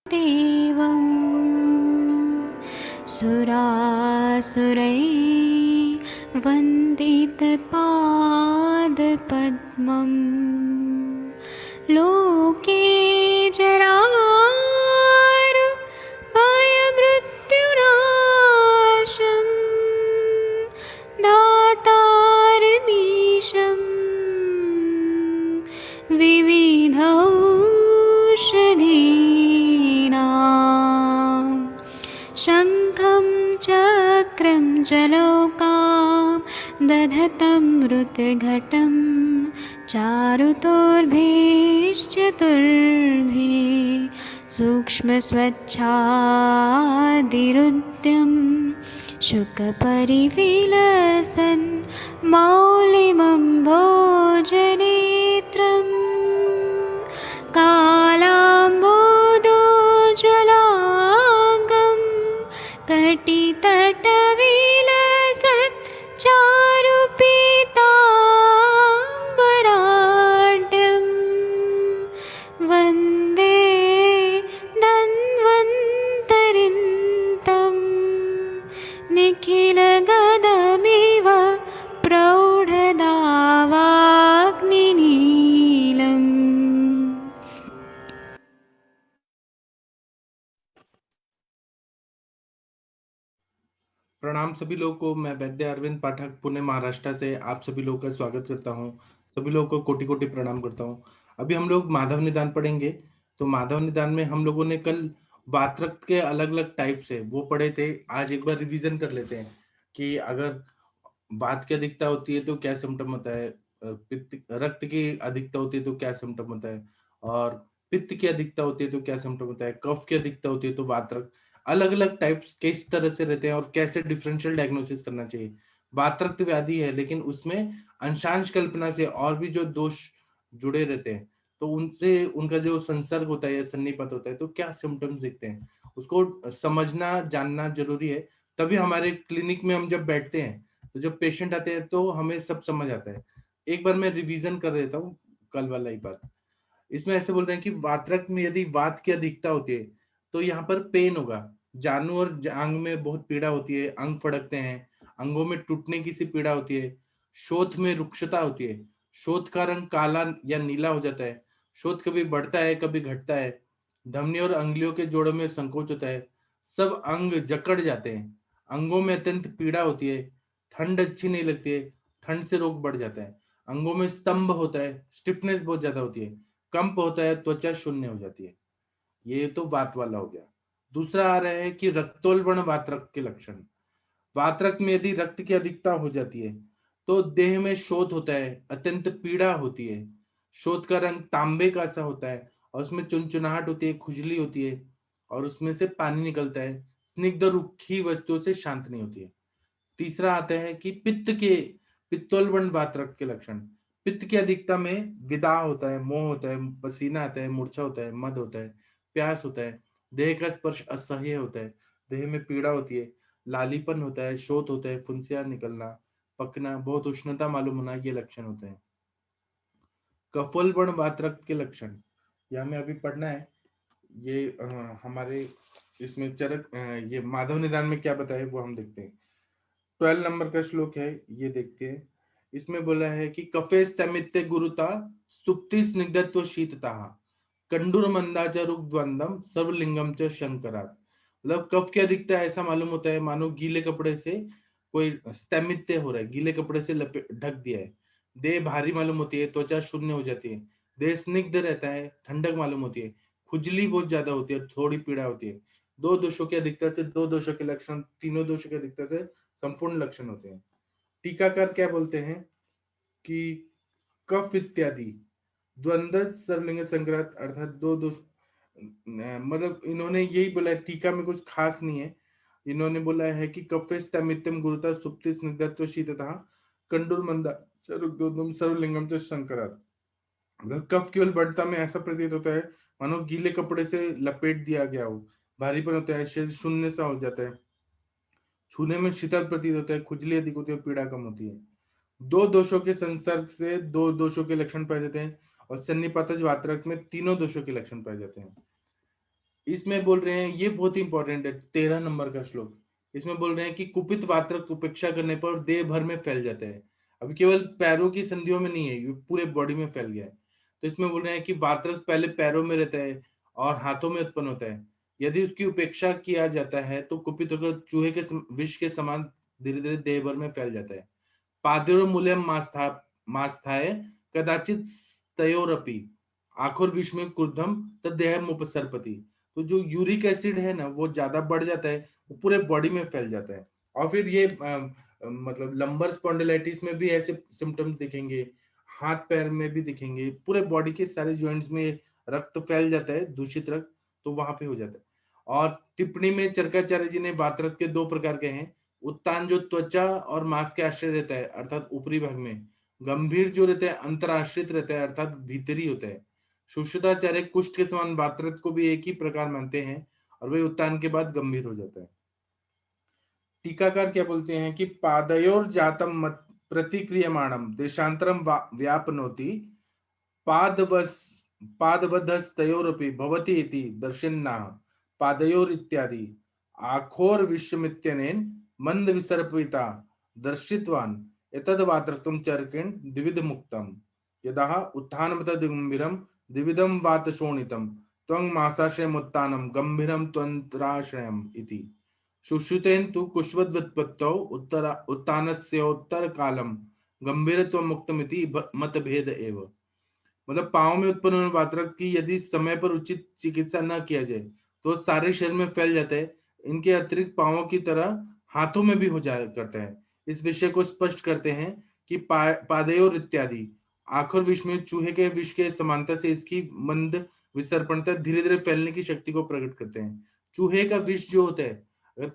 देवं सुरासुरैः वन्दितपादपद्मं लोके जरामृत्युनाशं दातारमीशं विविधौषधीनां शङ्खं चक्रं जलौकां दधतं मृतघटं चारुतोर्भिश्चतुर्भिः सूक्ष्मस्वच्छादिरुद्यं शुकपरिविलसन् मौलिमं भोजनेत्रम् कालाम्बोदोज्ज्वलाङ्गं कटितटविलसत् चारुपीताम्बराढ्यं वन्दे धन्वन्तरिन्तं निखिलगदमिव प्रौढदावाग्निनीलम्। प्रणाम सभी लोगों को। मैं वैद्य अरविंद पाठक पुणे महाराष्ट्र से आप सभी लोगों का स्वागत करता हूं। सभी लोगों को कोटि कोटि प्रणाम करता हूं। अभी हम लोग माधव निदान पढ़ेंगे। तो माधव निदान में हम लोगों ने कल वात के अलग अलग टाइप्स है वो पढ़े थे। आज एक बार रिवीजन कर लेते हैं कि अगर वात की अधिकता होती है तो क्या सिम्टम होता है, रक्त की अधिकता होती है तो क्या सिम्टम होता है, और पित्त की अधिकता होती है तो क्या सिम्टम होता है, कफ की अधिकता होती है तो वात्रक। अलग अलग टाइप्स किस तरह से रहते हैं और कैसे डिफरेंशियल डायग्नोसिस करना चाहिए। वातरक्त व्याधि है लेकिन उसमें अंशांश कल्पना से और भी जो दोष जुड़े रहते हैं तो उनसे उनका जो संसर्ग होता है या सन्निपात होता है तो क्या सिम्टम्स दिखते हैं उसको समझना जानना जरूरी है। तभी हमारे क्लिनिक में हम जब बैठते हैं तो जब पेशेंट आते हैं तो हमें सब समझ आता है। एक बार मैं रिवीजन कर देता हूँ कल वाला ही बात। इसमें ऐसे बोल रहे हैं कि वात्रक में यदि वात की अधिकता होती है तो यहाँ पर पेन होगा। जानू और अंग में बहुत पीड़ा होती है, अंग फड़कते हैं, अंगों में टूटने की सी पीड़ा होती है, शोथ में रुक्षता होती है, शोथ का रंग काला या नीला हो जाता है, शोथ कभी बढ़ता है कभी घटता है, धमनी और अंगुलियों के जोड़ों में संकोच होता है, सब अंग जकड़ जाते हैं, अंगों में अत्यंत पीड़ा होती है, ठंड अच्छी नहीं लगती है, ठंड से रोग बढ़ जाता है, अंगों में स्तंभ होता है, स्टिफनेस बहुत ज्यादा होती है, कंप होता है, त्वचा शून्य हो जाती है। ये तो वात वाला हो गया। दूसरा आ रहा है कि रक्तोल्बण वात्रक के लक्षण। वात्रक में यदि रक्त की अधिकता हो जाती है तो देह में शोथ होता है, अत्यंत पीड़ा होती है, शोथ का रंग तांबे का सा होता है और उसमें चुनचुनाहट होती है, खुजली होती है और उसमें से पानी निकलता है, स्निग्ध रुखी वस्तुओं से शांत नहीं होती है। तीसरा आता है कि पित्तोल्बण वात्रक के लक्षण। पित्त की अधिकता में विदाह होता है, मोह होता है, पसीना आता है, मूर्छा होता है, मद होता है, प्यास होता है, देह का स्पर्श असह्य होता है, देह में पीड़ा होती है, लालीपन होता है, शोथ होता है, फुंसियाँ निकलना, पकना, बहुत उष्णता मालूम होना, ये लक्षण होते हैं। कफोल्बण वात्रक के लक्षण ये हमें अभी पढ़ना है। ये हमारे इसमें ये माधव निदान में क्या बताए वो हम देखते हैं। 12 नंबर का श्लोक है, ये देखते हैं। इसमें बोला है कि कफे स्तमित्य गुरुता सुप्ति स्निग्धत्व शीतता कंडूर मंदाच रुग्द्वंदम सर्वलिंगम च शंकरात। मतलब कफ की अधिकता ऐसा मालूम होता है मानो गीले कपड़े से कोई स्तमित्य हो रहा है, गीले कपड़े से ढक दिया है। देह भारी मालूम होती है, त्वचा शून्य हो जाती है, देह स्निग्ध रहता है, ठंडक मालूम होती है, खुजली बहुत ज्यादा होती है, थोड़ी पीड़ा होती है। दो दोषों की अधिकता से दो दोषों के लक्षण, तीनों दोषों की अधिकता से संपूर्ण लक्षण होते हैं। टीकाकार क्या बोलते हैं कि कफ इत्यादि द्वंद्व सर्वलिंग संक्रांत अर्थात दो दोष, मतलब इन्होंने यही बोला है, टीका में कुछ खास नहीं है। इन्होंने बोला है कि कफे स्तमित्यम गुरुता सुप्ति स्निग्धत्व शीतता कंडूर मंदा चरुग्धोदम सर्वलिंगम च संक्रांत। अगर कफ केवल बढ़ता में ऐसा प्रतीत होता है मानो गीले कपड़े से लपेट दिया गया हो, भारीपन होता है, शरीर शून्य सा हो जाता है, छूने में शीतल प्रतीत होता है, खुजली अधिक होती है, पीड़ा कम होती है। दो दोषों के संसर्ग से दो दोषों के लक्षण पाए जाते हैं और सन्निपातज वात्रक में तीनों दोषों के लक्षण पाए जाते हैं। इसमें बोल रहे हैं, ये बहुत इंपॉर्टेंट है, 13 नंबर का श्लोक। इसमें बोल रहे हैं कि कुपित वात्रक उपेक्षा करने पर देह भर में फैल जाता है। अभी केवल पैरों की संधियों में नहीं है, ये पूरे बॉडी में फैल गया है। तो इसमें बोल रहे हैं कि वात्रक पहले पैरों में रहता है और हाथों में उत्पन्न होता है। यदि उसकी उपेक्षा किया जाता है तो कुपित होकर चूहे के विष के समान धीरे धीरे देह भर में फैल जाता है। पाद्योर्मूल्यम मास्थाय कदाचित तयोरपि आखोर विष में क्रुद्धम तदेहम उपसर्पति। तो जो यूरिक एसिड है ना, वो ज्यादा बढ़ जाता है, वो पूरे बॉडी में फैल जाता है। और फिर ये मतलब लंबर स्पॉन्डिलाइटिस में भी ऐसे सिम्टम्स दिखेंगे, हाथ पैर में भी दिखेंगे, पूरे बॉडी के सारे जॉइंट्स में रक्त फैल जाता है, दूषित रक्त, तो वहां पे हो जाता है। और टिप्पणी में चरकाचार्य जी ने वातरक्त के 2 प्रकार के हैं। उत्तान जो त्वचा और मांस के आश्रय रहता है अर्थात ऊपरी भाग में, गंभीर जो रहता है अंतराश्रित रहता है अर्थात भीतरी होता है। सुश्रुताचार्य कुष्ठ के समान वातरक्त को भी एक ही प्रकार मानते हैं और वे उत्तान के बाद गंभीर हो जाता है। टीकाकार क्या बोलते हैं कि पादयोर जातम मत प्रतिक्रियमाणम देशांतरम व्यापनोति पादवस पादवधस्तयोरपि भवति इति दर्शन्नाः पादयोर इत्यादि आखोर विश्वमित्यनेन मंद विसर्पिता दर्शितवान् एतद् वात्रक्तम चरकेण द्विविध मुक्तम यदा उत्थानमत गंभीरम द्विविधम वात शोणितम त्वं मासाश्रयमुत्थानं गंभीरम त्वंतराश्रयम् इति सुश्रुतेन तु कुश्वद्व्युत्पत्तौ उत्थानस्योत्तरकालं गंभीरत्वमुक्तमिति मतभेद एव। मतलब पाँव में उत्पन्न होने वातरक की यदि समय पर उचित चिकित्सा न किया जाए तो सारे शरीर में फैल जाता है। इनके अतिरिक्त पाँवों की तरह हाथों में भी हो जाया करता है। इस विषय को स्पष्ट करते हैं कि पादेयोर इत्यादि आखिर विष में चूहे के विष के समानता से इसकी मंद विसर्पणता धीरे धीरे फैलने की शक्ति को प्रकट करते हैं। चूहे का विष जो होता है, अगर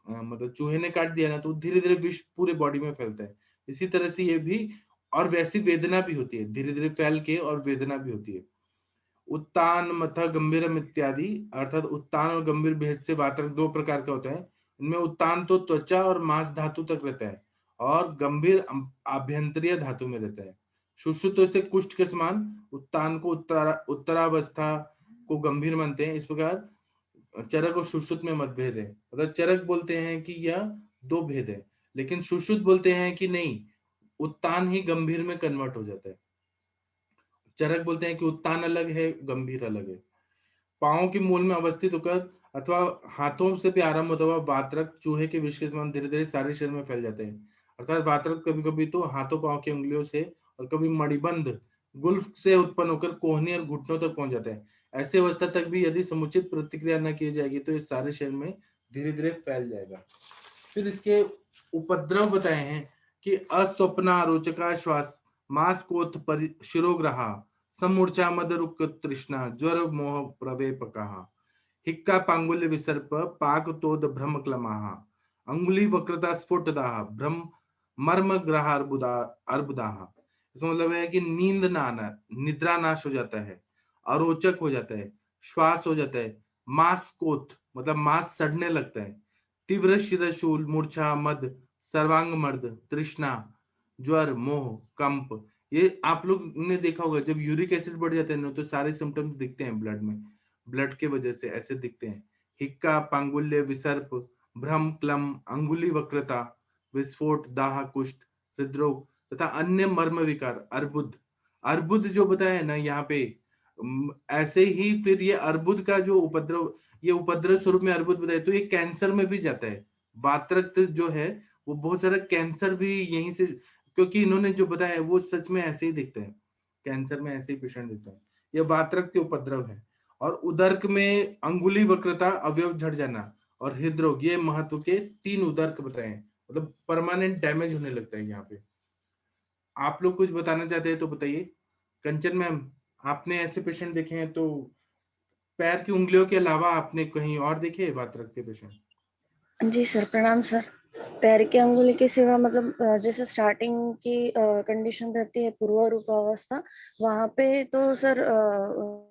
मतलब चूहे ने काट दिया ना तो धीरे धीरे विष पूरे बॉडी में फैलता है। इसी तरह से ये भी, और वैसी वेदना भी होती है, धीरे धीरे फैल के, और वेदना भी होती है। उत्तान मथ गंभीरम इत्यादि अर्थात उत्तान और गंभीर भेद से वातरक 2 प्रकार का होता है। इनमें उत्तान तो त्वचा और मांस धातु तक रहता है और गंभीर आभ्यंतरीय धातु में रहता है। सुश्रुतों से कुष्ठ के समान उत्तान को उत्तरावस्था को गंभीर मानते हैं। इस प्रकार चरक और सुश्रुत में मतभेद है। मतलब चरक बोलते हैं कि यह 2 भेद है, लेकिन सुश्रुत बोलते हैं कि नहीं, उत्तान ही गंभीर में कन्वर्ट हो जाता है। चरक बोलते हैं कि उत्तान अलग है, गंभीर अलग है। पांव के मूल में अवस्थित होकर अथवा हाथों से भी आरंभ होता हुआ वातरक चूहे के विष के समान धीरे धीरे सारे शरीर में फैल जाते हैं। अर्थात वातरक कभी कभी तो हाथों पांव की उंगलियों से और कभी मणिबंध गुल्फ से उत्पन्न होकर कोहनी और घुटनों तक पहुंच जाता है। ऐसी अवस्था तक भी यदि समुचित प्रतिक्रिया न की जाएगी तो ये सारे शरीर में धीरे धीरे फैल जाएगा। फिर इसके उपद्रव बताए हैं कि अस्वप्ना रोचका श्वास मास्कोथ शिरोग्रहा समूर्छा मदरुक तृष्णा ज्वर मोह प्रवेपकः हिक्का पांगुल्य विसर्प पाक तोद भ्रम क्लमाः अंगुली वक्रता स्फुटदाः भ्रम मर्म ग्रह अर्बुदाः। इसका मतलब है कि नींद ना आना, निद्रा नाश हो जाता है, अरोचक हो जाता है, श्वास हो जाता है, मांस कोथ मतलब मांस सड़ने लगता है, तीव्र शिरशूल मूर्छा मद सर्वांग मर्द तृष्णा ज्वर मोह कंप। ये आप लोग ने देखा होगा, जब यूरिक एसिड बढ़ जाता है ना तो सारे सिम्टम्स दिखते हैं ब्लड में, ब्लड के वजह से ऐसे दिखते हैं। हिक्का पांगुल्य विसर्प भ्रम क्लम अंगुली वक्रता विस्फोट दाह कुष्ठ हृदरोग तथा अन्य मर्म विकार अर्बुद। अर्बुद जो बताया ना यहाँ पे, ऐसे ही फिर ये अर्बुद का जो उपद्रव, ये उपद्रव स्वरूप में अर्बुद बताया तो ये कैंसर में भी जाता है। वातरक्त जो है वो बहुत सारा कैंसर भी यहीं से, क्योंकि इन्होंने जो बताया है वो सच में ऐसे ही दिखता है, कैंसर में ऐसे ही पेशेंट दिखता है। ये वातरक्त के उपद्रव है। और उदर्क में अंगुली वक्रता अवयव झड़ जाना और हृदरोग, ये महत्व के 3 उदर्क बताए हैं। मतलब परमानेंट डैमेज होने लगता है यहाँ पे। आप लोग कुछ बताना चाहते हैं तो बताइए। कंचन मैम, आपने ऐसे पेशेंट देखे हैं तो पैर की उंगलियों के अलावा आपने कहीं और देखे बात रखते पेशेंट? जी सर, प्रणाम सर। पैर की अंगुली के सिवा मतलब जैसे स्टार्टिंग की कंडीशन रहती है पूर्व रूप अवस्था, वहां पे तो सर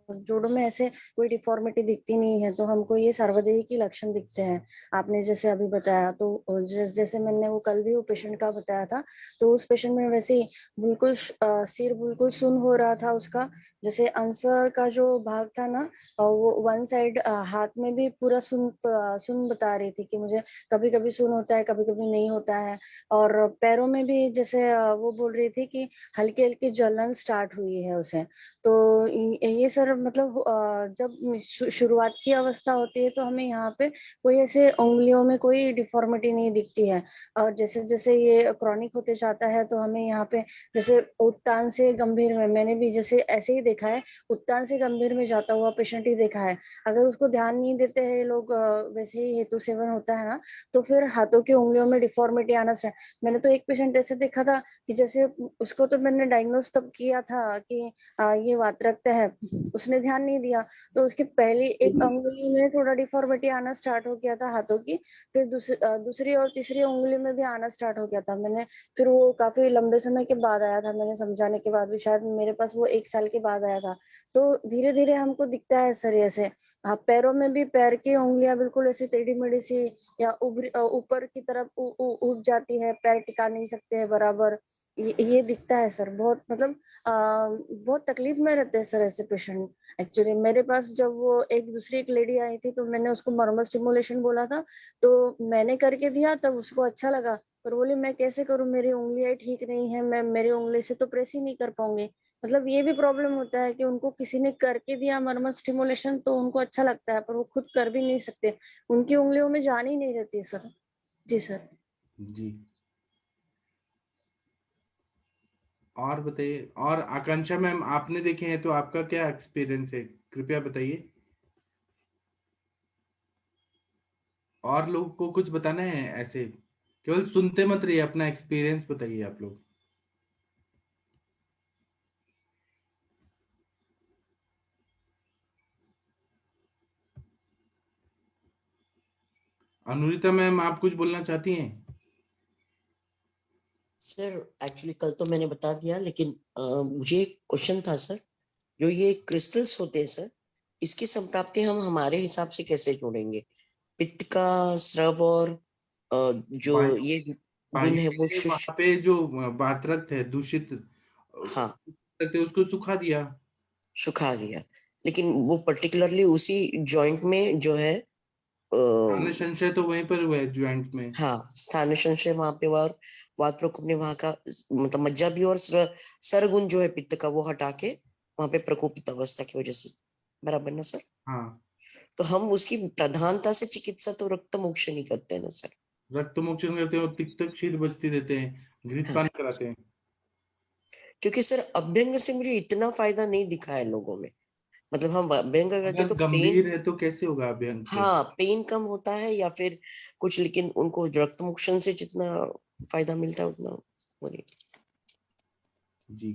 जोड़ों में ऐसे कोई डिफॉर्मिटी दिखती नहीं है, तो हमको ये सार्वदेहिकी लक्षण दिखते हैं। आपने जैसे अभी बताया, तो जैसे मैंने वो कल भी वो पेशेंट का बताया था, तो उस पेशेंट में वैसे ही बिल्कुल सिर बिल्कुल सुन हो रहा था उसका। जैसे आंसर का जो भाग था ना, वो वन साइड हाथ में भी पूरा सुन बता रही थी कि मुझे कभी कभी सुन होता है, कभी कभी नहीं होता है। और पैरों में भी जैसे वो बोल रही थी कि हल्की हल्की जलन स्टार्ट हुई है उसे। तो ये सर मतलब जब शुरुआत की अवस्था होती है, तो हमें यहाँ पे कोई ऐसे उंगलियों में कोई डिफॉर्मिटी नहीं दिखती है। और जैसे जैसे ये क्रॉनिक होते जाता है, तो हमें यहाँ पे जैसे उत्तान से गंभीर में, मैंने भी जैसे ऐसे ही देखा है, उत्तान से गंभीर में जाता हुआ पेशेंट ही देखा है। अगर उसको ध्यान नहीं देते हैं लोग, वैसे ही हेतु सेवन होता है ना, तो फिर हाथों की उंगलियों में डिफॉर्मिटी आना स्टार्ट। मैंने तो एक पेशेंट ऐसे देखा था कि जैसे उसको तो मैंने डायग्नोस तब किया था कि ये वातरक्त है, उसने ध्यान नहीं दिया, तो उसकी पहली एक अंगुली में थोड़ा डिफॉर्मिटी आना स्टार्ट हो गया था हाथों की। फिर दूसरी और तीसरी उंगली में भी आना स्टार्ट हो गया था। मैंने फिर वो काफी लंबे समय के बाद आया था, मैंने समझाने के बाद भी, शायद मेरे पास वो 1 साल के बाद आया था। तो धीरे धीरे हमको दिखता है सर ऐसे। हाँ, पैरों में भी पैर की उंगलियां बिल्कुल ऐसी टेढ़ी मेढ़ी सी, या ऊपर की तरफ उठ जाती है, पैर टिका नहीं सकते हैं बराबर। ये दिखता है सर। बहुत मतलब बहुत तकलीफ में रहते हैं सर ऐसे पेशेंट। एक्चुअली मेरे पास जब वो एक लेडी आई थी, तो मैंने उसको मर्मर स्टिमुलेशन बोला था, तो मैंने करके दिया, तब उसको अच्छा लगा। पर बोली मैं कैसे करूं, मेरी उंगलियां ठीक नहीं है, मैं मेरी उंगली से तो प्रेस ही नहीं कर पाऊंगी। मतलब ये भी प्रॉब्लम होता है कि उनको किसी ने करके दिया मर्मर स्टिमुलेशन, तो उनको अच्छा लगता है, पर वो खुद कर भी नहीं सकते, उनकी उंगलियों में जान ही नहीं रहती सर। जी सर। जी, और बताइए। और आकांक्षा मैम, आपने देखे हैं तो आपका क्या एक्सपीरियंस है, कृपया बताइए। और लोग को कुछ बताना है ऐसे, केवल सुनते मत रहिए, अपना एक्सपीरियंस बताइए आप लोग। अनुरिता मैम, आप कुछ बोलना चाहती हैं? सर एक्चुअली कल तो मैंने बता दिया, लेकिन मुझे एक क्वेश्चन था सर। जो ये क्रिस्टल्स होते हैं सर, इसकी संप्राप्ति हम हमारे हिसाब से कैसे जोड़ेंगे? पित्त का स्राव और जो वायु ये गुण वायु है वो से वहां पे जो वातरक्त है दूषित, हाँ कहते हैं, उसको सुखा दिया। सुखा गया। लेकिन वो पर्टिकुलरली उसी जॉइंट में जो है प्राण संशय तो वहीं पर हुआ है ज्वाइंट में। हाँ स्थान संशय वहां पे हुआ, और वात प्रकोप ने वहां का मतलब मज्जा भी और सरगुण जो है पित्त का वो हटा के वहां पे प्रकोपित अवस्था की वजह से, बराबर ना सर? हाँ, तो हम उसकी प्रधानता से चिकित्सा तो रक्त मोक्ष नहीं करते हैं ना सर? रक्त मोक्षण करते हैं और तिक्त क्षीर बस्ती देते हैं, घृत हाँ, पान कराते हैं। क्योंकि सर अभ्यंग से मुझे इतना फायदा नहीं दिखा है लोगों में। मतलब हम अभ्यंग करते अगर तो पेन, गंभीर है तो कैसे होगा अभ्यंग से? हाँ पेन कम होता है या फिर कुछ, लेकिन उनको रक्त मोक्षण से जितना फायदा मिलता है उतना वो नहीं। जी,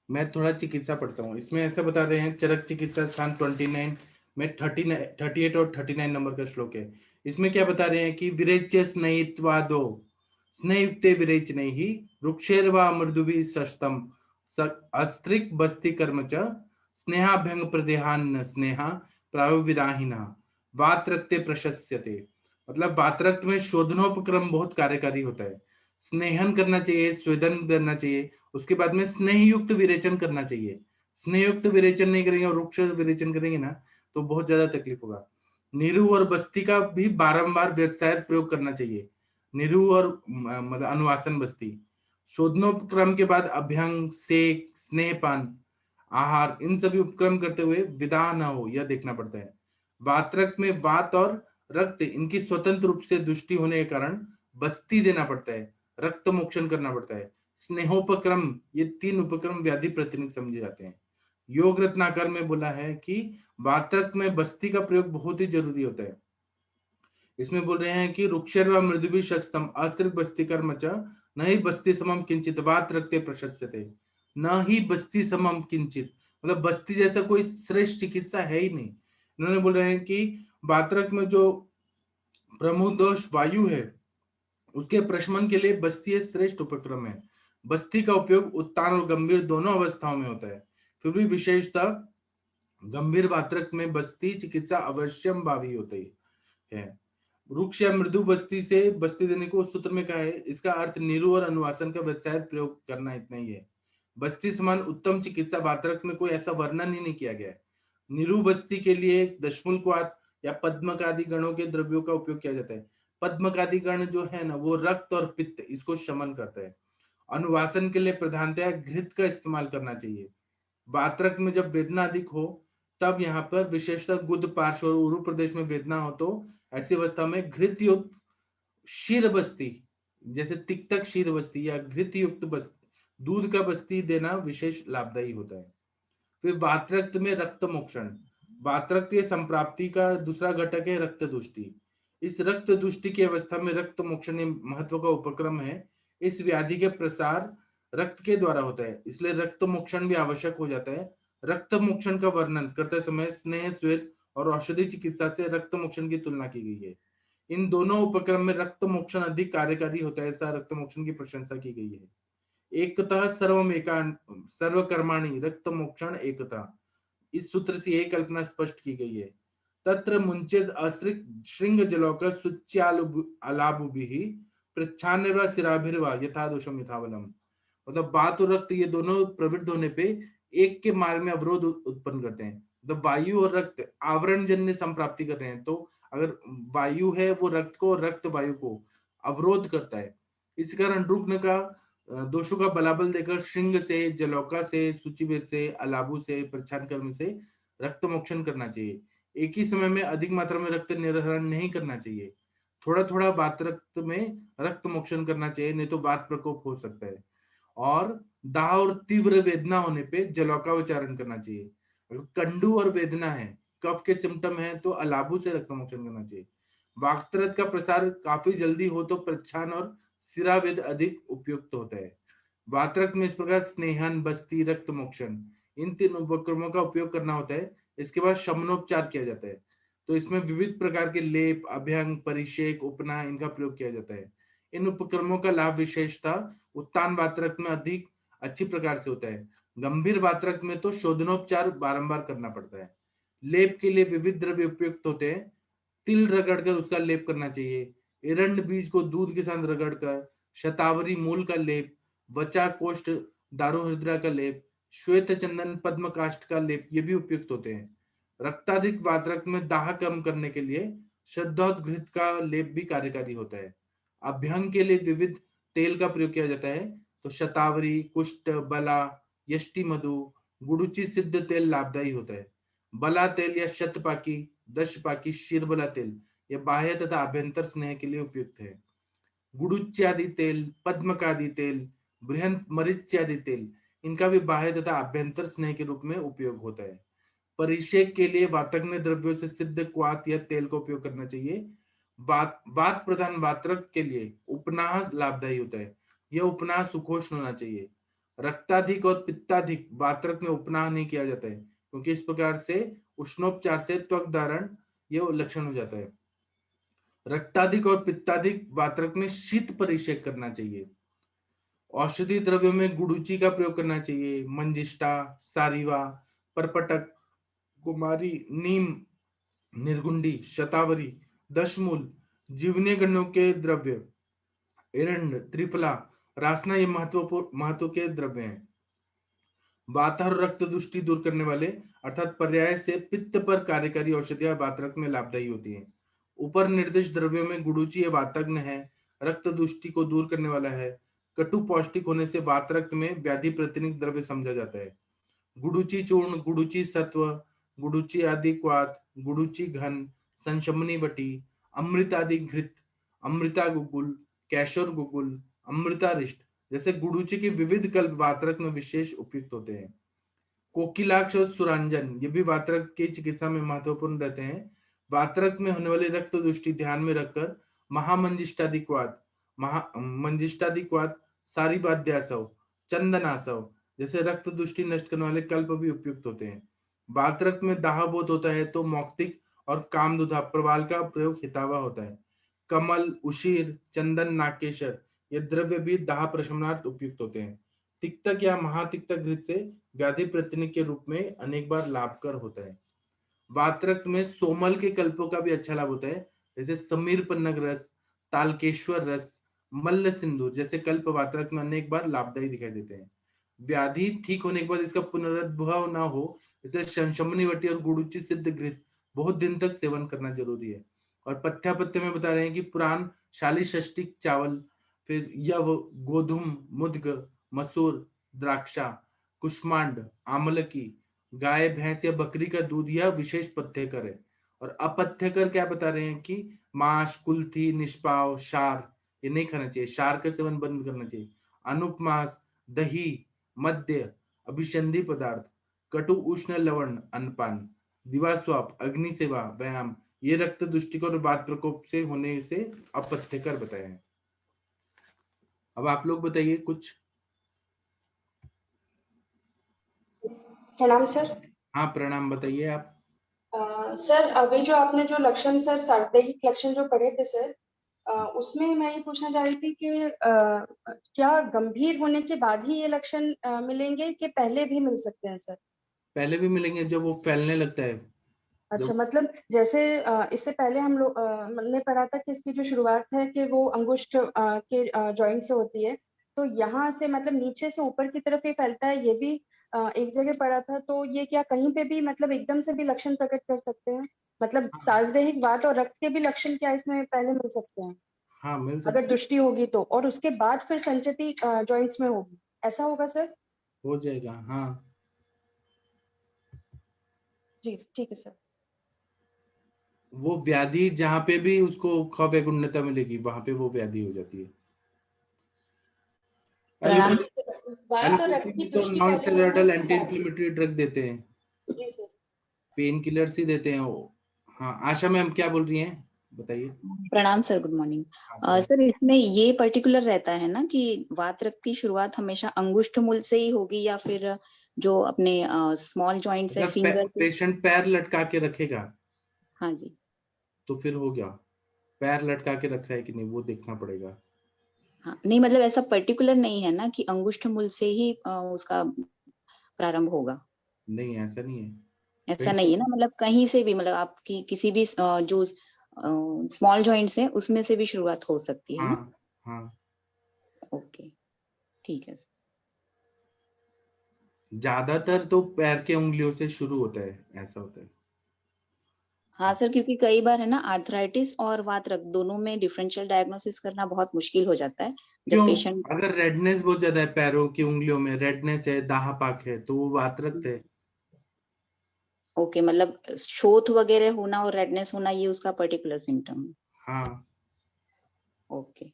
मैं थोड़ा चिकित्सा पढ़ता हूँ। इसमें ऐसा बता रहे हैं, चरक चिकित्सा स्थान 29 में 38 और 39 नंबर का श्लोक है। इसमें क्या बता रहे हैं कि विरेच्य स्नेहित्वादो स्नेयुक्ते विरेचनैः ही वृक्षेर्वा मृदुभिः सस्तम अस्त्रिक बस्ति कर्म च स्नेहाभ्यंग प्रदेहान स्नेहा प्रायोविदाहिना वात्रक्ते प्रशस्यते। मतलब वात्रक्त में शोधनोपक्रम बहुत कार्यकारी होता है। स्नेहन करना चाहिए, स्वेदन करना चाहिए, उसके बाद में स्नेह युक्त विरेचन करना चाहिए। स्नेह युक्त विरेचन नहीं करेंगे और रुक्ष विरेचन करेंगे ना, तो बहुत ज्यादा तकलीफ होगा। निरु और बस्ती का भी बारंबार व्यवसाय प्रयोग करना चाहिए। निरु और मतलब अनुवासन बस्ती। शोधनोपक्रम के बाद अभ्यंग, सेक, स्नेहपान, आहार, इन सभी उपक्रम करते हुए विदा न हो, यह देखना पड़ता है। वात्रक में वात और रक्त इनकी स्वतंत्र रूप से दुष्टि होने के कारण बस्ती देना पड़ता है, रक्त मोक्षण करना पड़ता है। स्नेहोपक्रम, ये 3 उपक्रम व्याधि प्रतिनिधि समझे जाते हैं। योग रत्नाकर में बोला है कि वात्रक में बस्ती का प्रयोग बहुत ही जरूरी होता है। इसमें बोल रहे हैं कि रुक्षर व मृदुभि शस्तम अस्त्र बस्ती कर्म च न ही बस्ती समम किंचित वात्रक्ते प्रशस्यते। न ही बस्ती समम किंचित, मतलब बस्ती जैसा कोई श्रेष्ठ चिकित्सा है ही नहीं। इन्होंने बोल रहे हैं कि वात्रक में जो प्रमुख दोष वायु है, उसके प्रशमन के लिए बस्ती श्रेष्ठ उपक्रम है। बस्ती का उपयोग उत्तान और गंभीर दोनों अवस्थाओं में होता है। फिर भी विशेषतः गंभीर वात्रक में बस्ती चिकित्सा अवश्यम भावी होती है। रुक्ष या मृदु बस्ती से बस्ती देने को उस सूत्र में कहा है। इसका अर्थ नीरु और अनुवासन का वत्सायद प्रयोग करना इतना ही है। बस्ती समान उत्तम चिकित्सा वात्रक में कोई ऐसा वर्णन ही नहीं किया गया है। नीरु बस्ती के लिए दशमूलक्वाथ या पद्मकादि गणों के द्रव्यों का उपयोग किया जाता है। पद्मकादि गण जो है ना, वो रक्त और पित्त इसको शमन करता है। अनुवासन के लिए प्रधानतया घृत का इस्तेमाल करना चाहिए। वात्रक में जब वेदना अधिक हो तब यहाँ पर विशेषतः गुद पार्श्व और उरु प्रदेश में वेदना हो तो ऐसी अवस्था में घृत युक्त क्षीर बस्ती, जैसे तिक्तक क्षीर बस्ती या घृत युक्त बस्ती, दूध का बस्ती देना विशेष लाभदायी होता है। फिर वात्रक्त में रक्त मोक्षण। वात्रक्त के संप्राप्ति का दूसरा घटक है रक्त दुष्टि। इस रक्त दुष्टि की अवस्था में रक्त मोक्षण महत्व का उपक्रम है। इस व्याधि के प्रसार रक्त के द्वारा होता है, इसलिए रक्त मोक्षण भी आवश्यक हो जाता है। रक्त मोक्षण का वर्णन करते समय स्नेह श्वेत और औषधि चिकित्सा से रक्त मोक्षण की तुलना की गई है। इन दोनों उपक्रम में रक्त मोक्षण अधिक कार्यकारी होता है, ऐसा रक्त मोक्षण की प्रशंसा की गई है। एकतः सर्वकर्माणि रक्त मोक्षण एकतः, इस सूत्र से यह कल्पना स्पष्ट की गई है। तत्र मुंचेद अश्रिक श्रृंग जलौक सुच्यालाभुभिः पृच्छान्यर्वा सिराभिर्वा यथा दोषम यथावलम। मतलब वात और रक्त ये दोनों प्रवृत्त होने पे एक के मार्ग में अवरोध उत्पन्न करते हैं। मतलब वायु और रक्त आवरण जन्य संप्राप्ति कर रहे हैं, तो अगर वायु है वो रक्त को, रक्त वायु को अवरोध करता है। इस कारण रुग्ण का दोषों का बलाबल देकर श्रृंग से, जलौका से, सूचिभेद से, अलाबु से, प्रच्छान कर्म से रक्त मोक्षण करना चाहिए। एक ही समय में अधिक मात्रा में रक्त निर्हरण नहीं करना चाहिए। थोड़ा थोड़ा वात रक्त में रक्त मोक्षण करना चाहिए, नहीं तो वात प्रकोप हो सकता है। और दाह और तीव्र वेदना होने पे जलौ का उच्चारण करना चाहिए। अगर कंडू और वेदना है, कफ के सिम्टम है, तो अलाबू से रक्त मोक्षण करना चाहिए। वाक्त्रत का प्रसार काफी जल्दी हो तो प्रच्छान और सिरावेद अधिक उपयुक्त होता है। वात्रक में इस प्रकार स्नेहन, बस्ती, रक्त मोक्षण इन तीन उपक्रमों का उपयोग करना होता है। इसके बाद शमनोपचार किया जाता है, तो इसमें विविध प्रकार के लेप, अभ्यंग, परिषेक, उपना इनका प्रयोग किया जाता है। इन उपक्रमों का लाभ विशेषता उत्तान वात्रक में अधिक अच्छी प्रकार से होता है। गंभीर वात्रक में तो शोधनोपचार बारंबार करना पड़ता है। लेप के लिए विविध द्रव्य उपयुक्त होते हैं। तिल रगड़कर उसका लेप करना चाहिए। एरंड बीज को दूध के साथ रगड़कर, शतावरी मूल का लेप, वचा कोष्ठ दारुहृद्रा का लेप, श्वेत चंदन पद्म काष्ठ का लेप, ये भी उपयुक्त होते हैं। रक्ताधिक वात्रक में दाह कम करने के लिए शुद्धोदघृत का लेप भी कार्यकारी होता है। अभ्यंग के लिए विविध तेल का प्रयोग किया जाता है, तो शतावरी, कुष्ठ, बला, यष्टि मधु, गुड़ुचि सिद्ध तेल लाभदायी होता है। बला तेल या शतपाकी, दशपाकी, शिरबला तेल यह बाह्य तथा अभ्यंतर स्नेह के लिए उपयुक्त है। गुड़ुच्यादि तेल, पद्मकादि तेल, बृहन मरीच्यादि तेल इनका भी बाह्य तथा अभ्यंतर स्नेह के रूप में उपयोग होता है। परिषेक के लिए वातग्न द्रव्यों से सिद्ध क्वाथ या तेल का उपयोग करना चाहिए। वात प्रधान वात्रक के लिए उपनाह लाभदायी होता है। यह उपनाह सुखोष्ण होना चाहिए। रक्ताधिक और पित्ताधिक वात्रक में उपनाह नहीं किया जाता है, क्योंकि इस प्रकार से उष्णोपचार से त्वक धारण यह लक्षण हो जाता है। रक्ताधिक और पित्ताधिक वात्रक में शीत परिषेक करना चाहिए। औषधि द्रव्यों में गुड़ुचि का प्रयोग करना चाहिए। मंजिष्ठा, सारीवा, परपटक, कुमारी, नीम, निर्गुंडी, शतावरी, दशमूल, जीवनीय गणों के द्रव्य, एरंड, त्रिफला, रासना ये महत्व के द्रव्य हैं। वात और रक्त दुष्टि दूर करने वाले अर्थात पर्याय से पित्त पर कार्यकारी औषधियां वात्रक में लाभदायी होती हैं। ऊपर निर्दिष्ट द्रव्यों में गुड़ुचि ये वातग्न है, रक्त दुष्टि को दूर करने वाला है। कटु पौष्टिक होने से वात्रक में व्याधि प्रतिनिक द्रव्य समझा जाता है। गुड़ुचि चूर्ण, गुड़ुचि सत्व, गुड़ुचि आदि क्वाथ, गुड़ुचि घन, संशमनी वटी, अमृतादि घृत, अमृता गुगुल, कैशोर गुगुल, अमृतारिष्ट जैसे गुड़ुचि के विविध कल्प वात्रक में विशेष उपयुक्त होते हैं। कोकिलाक्ष और सुरांजन ये भी वात्रक की चिकित्सा में महत्वपूर्ण रहते हैं। वात्रक में होने वाली रक्त दुष्टि ध्यान में रखकर महामंजिष्टादि क्वाथ, सारी वाद्यासव, चंदनासव जैसे रक्त दुष्टि नष्ट करने वाले कल्प भी उपयुक्त होते हैं। वात्रक में दाह बोध होता है तो मौक्तिक और कामदुधा प्रवाल का प्रयोग हितावह होता है। कमल, उशीर, चंदन, नाकेशर ये द्रव्य भी दाह प्रशमनार्थ उपयुक्त होते हैं। तिक्तक या महातिक्तक घृत से व्याधि प्रतिनिक के रूप में अनेक बार लाभकर होता है। वातरक्त में सोमल के कल्पों का भी अच्छा लाभ होता है, जैसे समीर पन्नग रस, तालकेश्वर रस, मल्ल सिंधु जैसे कल्प वातरक्त में अनेक बार लाभदायी दिखाई देते हैं। व्याधि ठीक होने के बाद इसका पुनरुद्भव ना हो, इसलिए शमशमनी वटी और गुड़ुचि सिद्ध घृत बहुत दिन तक सेवन करना जरूरी है। और पथ्य में बता रहे हैं कि पुराण शाली षष्टिक चावल, फिर यव, गोधुम, मुद्ग, मसूर, द्राक्षा, कुष्मांड, आमलकी, गाय, भैंस या बकरी का दूध यह विशेष पथ्यकर है। और अपथ्यकर क्या बता रहे हैं कि मांस, कुल्थी, निष्पाव, शार ये नहीं खाना चाहिए, शार का सेवन बंद करना चाहिए। अनुपमास, दही, मद्य, अभिसंधि पदार्थ, कटु उष्ण लवण अन्नपान, दिवास्वाप, अग्नि सेवा, व्यायाम ये रक्त दुष्टिकोण और वात प्रकोप से होने से अपथ्यकर बताए हैं। अब आप लोग बताइए कुछ। प्रणाम सर। हाँ प्रणाम, बताइए आप। सर अभी जो आपने जो लक्षण सर सार्वदेहिक लक्षण जो पढ़े थे सर, उसमें मैं ये पूछना चाह रही थी कि क्या गंभीर होने के बाद ही ये लक्षण मिलेंगे कि पहले भी मिल सकते हैं सर? पहले भी मिलेंगे जब वो फैलने लगता है। अच्छा, मतलब जैसे इससे पहले हम लोग ने पढ़ा था कि इसकी जो शुरुआत है कि वो अंगुष्ठ के जॉइंट से होती है, तो यहाँ से मतलब नीचे से ऊपर की तरफ ये फैलता है, ये भी एक जगह पढ़ा था। तो ये क्या कहीं पे भी मतलब एकदम से भी लक्षण प्रकट कर सकते हैं? मतलब सार्वदेहिक वात और रक्त के भी लक्षण क्या इसमें पहले मिल सकते हैं? हाँ मिल सकते अगर दृष्टि होगी तो, और उसके बाद फिर संचति जॉइंट्स में होगी, ऐसा होगा सर? हो जाएगा। हाँ जी ठीक है सर। वो व्याधि जहां पे भी उसको खवैगुण्यता मिलेगी वहां पे वो व्याधि हो जाती है। प्रणाम। वात और रक्त की तो दृष्टि नॉन पहले होगी, स्टेरॉइडल उसके एंटी बाद। इंफ्लेमेटरी ड्रग देते हैं, जी सर। पेन किलर्स ही देते हैं वो। हाँ आशा मैम क्या बोल रही हैं, बताइए। प्रणाम सर, गुड मॉर्निंग। हाँ, सर इसमें ये पर्टिकुलर रहता है ना कि वात रक्त की शुरुआत हमेशा अंगुष्ठ मूल से ही होगी या फिर जो अपने स्मॉल जॉइंट्स है, फिंगर? पेशेंट पैर लटका के रखेगा हाँ जी। तो फिर हो गया। पैर लटका के रख रहा है कि नहीं वो देखना पड़ेगा। हाँ नहीं, मतलब ऐसा पर्टिकुलर नहीं है ना कि अंगुष्ठ मूल से ही उसका प्रारंभ होगा? नहीं ऐसा नहीं है, ऐसा नहीं है ना, मतलब कहीं से भी, मतलब आपकी किसी भी जो स्मॉल जॉइंट्स है उसमें से भी शुरुआत हो सकती है ना? हाँ हाँ। ओके ठीक है सर। ज्यादातर तो पैर के उंगलियों से शुरू होता है, ऐसा होता है। हाँ सर, क्योंकि कई बार है ना आर्थराइटिस और वात रक्त दोनों में डिफरेंशियल डायग्नोसिस करना बहुत मुश्किल हो जाता है जब क्यों? पेशेंट। अगर रेडनेस बहुत ज्यादा है, पैरों की उंगलियों में रेडनेस है, दाह पाक है, तो वो वात रक्त है। ओके, मतलब शोथ वगैरह होना और रेडनेस होना ये उसका पर्टिकुलर सिम्टम है? हाँ। ओके।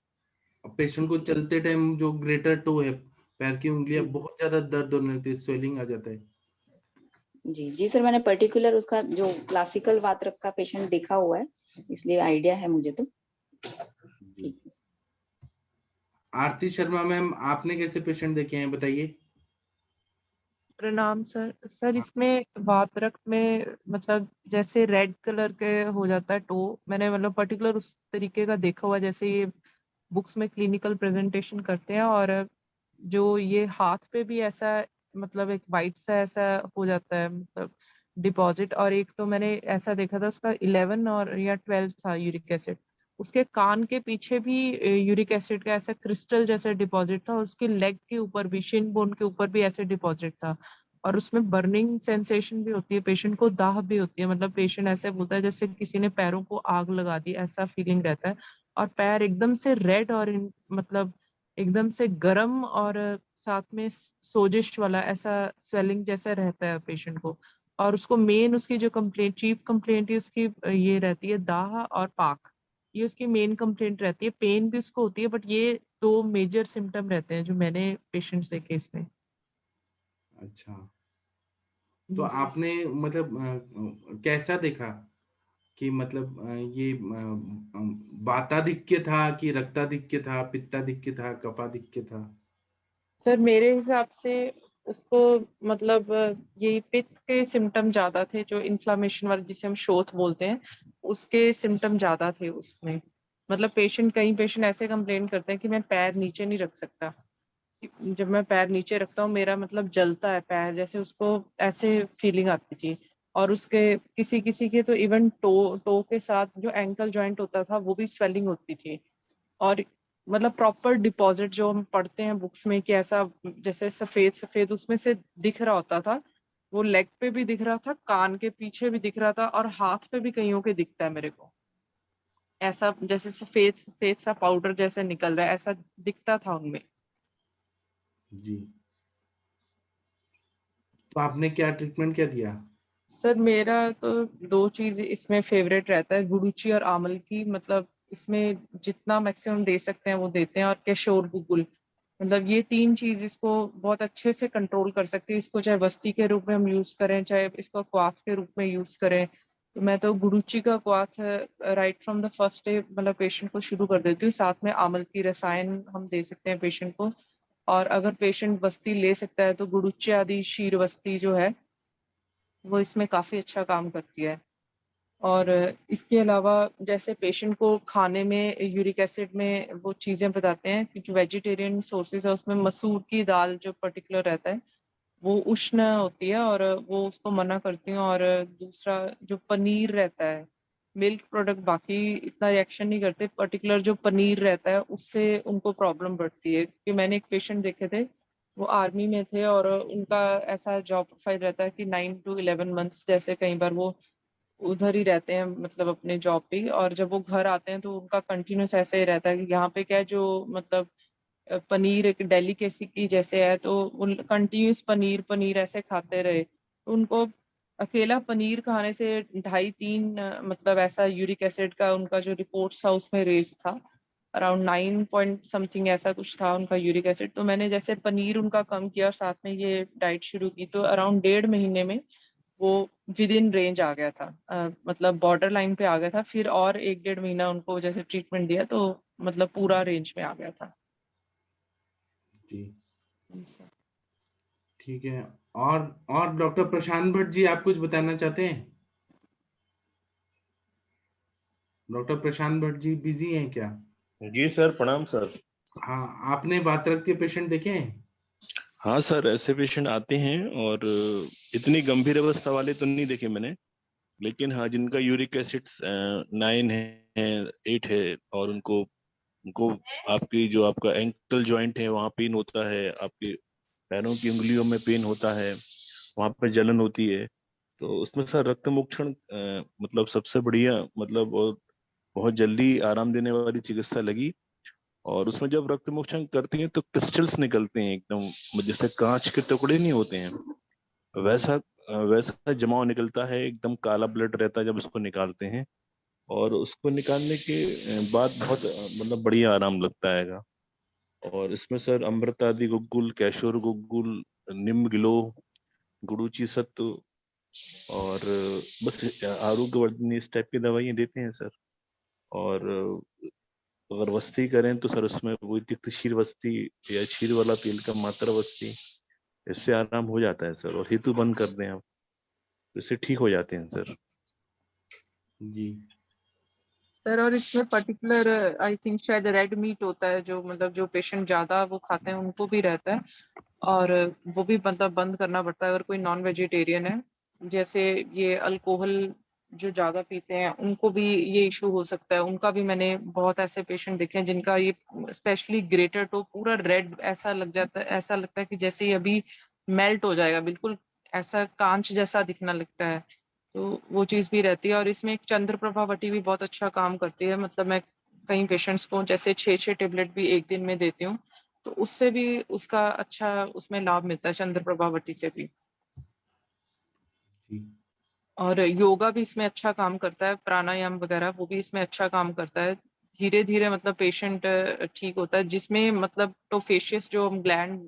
अब पेशेंट को चलते टाइम जो ग्रेटर टो है, पैर की उंगलियां बहुत ज्यादा दर्द होने लगती है, स्वेलिंग आ जाता है। जी जी सर, मैंने पर्टिकुलर उसका जो क्लासिकल वात रक्त का पेशेंट देखा हुआ है, इसलिए आइडिया है मुझे। तो ठीक है। आरती शर्मा मैम, आपने कैसे पेशेंट देखे हैं, बताइए। प्रणाम सर। सर इसमें वात रक्त में मतलब जैसे रेड कलर के हो जाता है टो, मैंने मतलब पर्टिकुलर उस तरीके का देखा हुआ है जैसे ये बुक्स में क्लिनिकल प्रेजेंटेशन करते हैं। और जो ये हाथ पे भी ऐसा मतलब एक वाइट सा ऐसा हो जाता है मतलब डिपॉजिट। और एक तो मैंने ऐसा देखा था उसका 11 और या 12 था यूरिक एसिड, उसके कान के पीछे भी यूरिक एसिड का ऐसा क्रिस्टल जैसा डिपॉजिट था, और उसके लेग के ऊपर भी, शिन बोन के ऊपर भी ऐसे डिपॉजिट था। और उसमें बर्निंग सेंसेशन भी होती है, पेशेंट को दाह भी होती है, मतलब पेशेंट ऐसे बोलता है जैसे किसी ने पैरों को आग लगा दी, ऐसा फीलिंग रहता है। और पैर एकदम से रेड और मतलब एकदम से गर्म, और साथ में सोजिश वाला ऐसा स्वेलिंग जैसा रहता है पेशेंट को। और उसको मेन उसकी जो कंप्लेंट, चीफ कंप्लेंट है उसकी ये रहती है दाह और पाक, ये उसकी मेन कंप्लेंट रहती है। पेन भी उसको होती है, बट ये दो मेजर सिम्टम रहते हैं जो मैंने पेशेंट्स देखे इसमें। अच्छा, तो आपने मतलब कैसा देखा कि मतलब ये वाताधिक्य था कि रक्ताधिक्य था, पित्ताधिक्य था, कफाधिक्य था? सर मेरे हिसाब से उसको मतलब ये पित्त के सिम्टम ज्यादा थे, जो इन्फ्लामेशन वाले जिसे हम शोथ बोलते हैं, उसके सिम्टम ज्यादा थे उसमें। मतलब पेशेंट, कई पेशेंट ऐसे कंप्लेन करते हैं कि मैं पैर नीचे नहीं रख सकता। जब मैं पैर नीचे रखता हूँ मेरा मतलब जलता है पैर, जैसे उसको ऐसे फीलिंग आती थी। और उसके किसी किसी के तो इवन टो के साथ जो एंकल जॉइंट होता था वो भी स्वेलिंग होती थी। और मतलब प्रॉपर डिपॉजिट जो हम पढ़ते हैं बुक्स में कि ऐसा जैसे सफेद सफेद उसमें से दिख रहा होता था, वो लेग पे भी दिख रहा था, कान के पीछे भी दिख रहा था, और हाथ पे भी कईयों के दिखता है मेरे को, ऐसा जैसे सफेद सफेद सा पाउडर जैसे निकल रहा है, ऐसा दिखता था उनमें। जी, तो आपने क्या ट्रीटमेंट क्या दिया? सर मेरा तो 2 चीज इसमें फेवरेट रहता है, गुडुची और आमल की, मतलब इसमें जितना मैक्सिमम दे सकते हैं वो देते हैं, और केशोर गुगुल, मतलब ये 3 चीज इसको बहुत अच्छे से कंट्रोल कर सकती है। इसको चाहे वस्ती के रूप में हम यूज करें, चाहे इसको क्वाथ के रूप में यूज करें। तो मैं तो गुडुची का क्वाथ right from the first day मतलब पेशेंट को शुरू कर देती हूँ, साथ में आमल की रसायन हम दे सकते हैं पेशेंट को। और अगर पेशेंट वस्ती ले सकता है तो गुडुची आदि शीर वस्ती जो है वो इसमें काफी अच्छा काम करती है। और इसके अलावा जैसे पेशेंट को खाने में यूरिक एसिड में वो चीज़ें बताते हैं कि जो वेजिटेरियन सोर्सेज है उसमें मसूर की दाल जो पर्टिकुलर रहता है वो उष्ण होती है, और वो उसको मना करती हैं। और दूसरा जो पनीर रहता है, मिल्क प्रोडक्ट बाकी इतना रिएक्शन नहीं करते, पर्टिकुलर जो पनीर रहता है उससे उनको प्रॉब्लम बढ़ती है। कि मैंने एक पेशेंट देखे थे, वो आर्मी में थे और उनका ऐसा जॉब प्रोफाइल रहता है कि 9 to 11 months जैसे कई बार वो उधर ही रहते हैं, मतलब अपने जॉब पे ही। और जब वो घर आते हैं तो उनका कंटिन्यूस ऐसे ही रहता है कि यहाँ पे क्या है, जो मतलब पनीर एक डेलिकेसी की जैसे है, तो उन कंटिन्यूस पनीर पनीर ऐसे खाते रहे, तो उनको अकेला पनीर खाने से 2.5-3 मतलब ऐसा यूरिक एसिड का उनका जो रिपोर्ट था उसमें रेस था, अराउंड 9 पॉइंट समथिंग ऐसा कुछ था उनका यूरिक एसिड। तो मैंने जैसे पनीर उनका कम किया और साथ में ये डाइट शुरू की, तो अराउंड 1.5 महीने में वो विद इन रेंज आ गया था, मतलब बॉर्डर लाइन पे आ गया था। फिर और 1-1.5 महीना उनको जैसे ट्रीटमेंट दिया तो मतलब पूरा रेंज में आ गया था। जी, जी। ठीक है। और डॉक्टर प्रशांत भट्ट जी, आप कुछ बताना चाहते हैं? डॉक्टर प्रशांत भट्ट जी बिजी हैं क्या? जी सर, प्रणाम सर। हाँ, आपने वातरक्त के पेशेंट देखे हैं? हाँ सर, ऐसे पेशेंट आते हैं और इतनी गंभीर अवस्था वाले तो नहीं देखे मैंने, लेकिन हाँ जिनका यूरिक एसिड 9 है 8 है, और उनको उनको आपकी जो आपका एंकल जॉइंट है वहाँ पेन होता है, आपके पैरों की उंगलियों में पेन होता है, वहाँ पे जलन होती है। तो उसमें सर रक्त मोक्षण मतलब सबसे बढ़िया, मतलब और बहुत जल्दी आराम देने वाली चिकित्सा लगी। और उसमें जब रक्त मोक्षण करती हैं तो क्रिस्टल्स निकलते हैं एकदम, जैसे कांच के टुकड़े नहीं होते हैं वैसा, वैसा जमाव निकलता है, एकदम काला ब्लड रहता है जब उसको निकालते हैं। और उसको निकालने के बाद बहुत मतलब बढ़िया आराम लगता है। और इसमें सर अमृतादि गुग्गुल, कैशोर गुग्गुल, निम गिलो, गुडुची सत्तु, और बस आरोग्यवर्धिनी इस टाइप की दवाइयाँ देते हैं सर। और अगर वस्ती करें तो सर उसमें वही तिक्त क्षीर वस्ती या क्षीर वाला तेल का मात्रा वस्ती, इससे आराम हो जाता है सर। और हेतु बंद कर दें आप तो इससे ठीक हो जाते हैं सर। जी, सर और इसमें पर्टिकुलर आई थिंक शायद रेड मीट होता है, जो मतलब जो पेशेंट ज्यादा वो खाते हैं उनको भी रहता है, और वो भी मतलब बंद करना पड़ता है अगर कोई नॉन वेजिटेरियन है। जैसे ये अल्कोहल जो ज्यादा पीते हैं उनको भी ये इशू हो सकता है। उनका भी मैंने बहुत ऐसे पेशेंट देखे हैं जिनका ये स्पेशली ग्रेटर टो पूरा रेड ऐसा लग जाता है, ऐसा लगता है कि जैसे ही अभी मेल्ट हो जाएगा, बिल्कुल ऐसा कांच जैसा दिखना लगता है। तो वो चीज़ भी रहती है। और इसमें एक चंद्र प्रभावटी भी बहुत अच्छा काम करती है, मतलब मैं कई पेशेंट्स को जैसे 6-6 टेबलेट भी एक दिन में देती हूँ, तो उससे भी उसका अच्छा उसमें लाभ मिलता है चंद्र प्रभावटी से भी। जी, और योगा भी इसमें अच्छा काम करता है, प्राणायाम वगैरह वो भी इसमें अच्छा काम करता है। धीरे धीरे मतलब पेशेंट ठीक होता है, जिसमें मतलब टोफेशियस जो हम ग्लैंड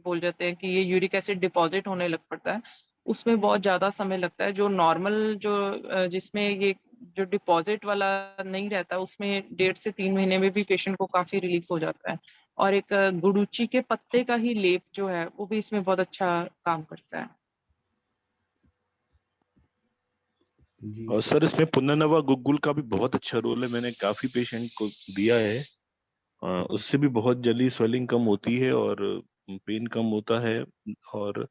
बोल जाते हैं कि ये यूरिक एसिड डिपॉजिट होने लग पड़ता है, उसमें बहुत ज्यादा समय लगता है। जो नॉर्मल जो जिसमें ये जो डिपॉजिट वाला नहीं रहता उसमें 1.5 से 3 महीने में भी पेशेंट को काफी रिलीफ हो जाता है। और एक गुडुची के पत्ते का ही लेप जो है वो भी इसमें बहुत अच्छा काम करता है। जी, और सर इसमें पुनर्नवा गुग्गुल का भी बहुत अच्छा रोल है, मैंने काफी पेशेंट को दिया है। उससे भी बहुत जल्दी स्वेलिंग कम होती है और पेन कम होता है। और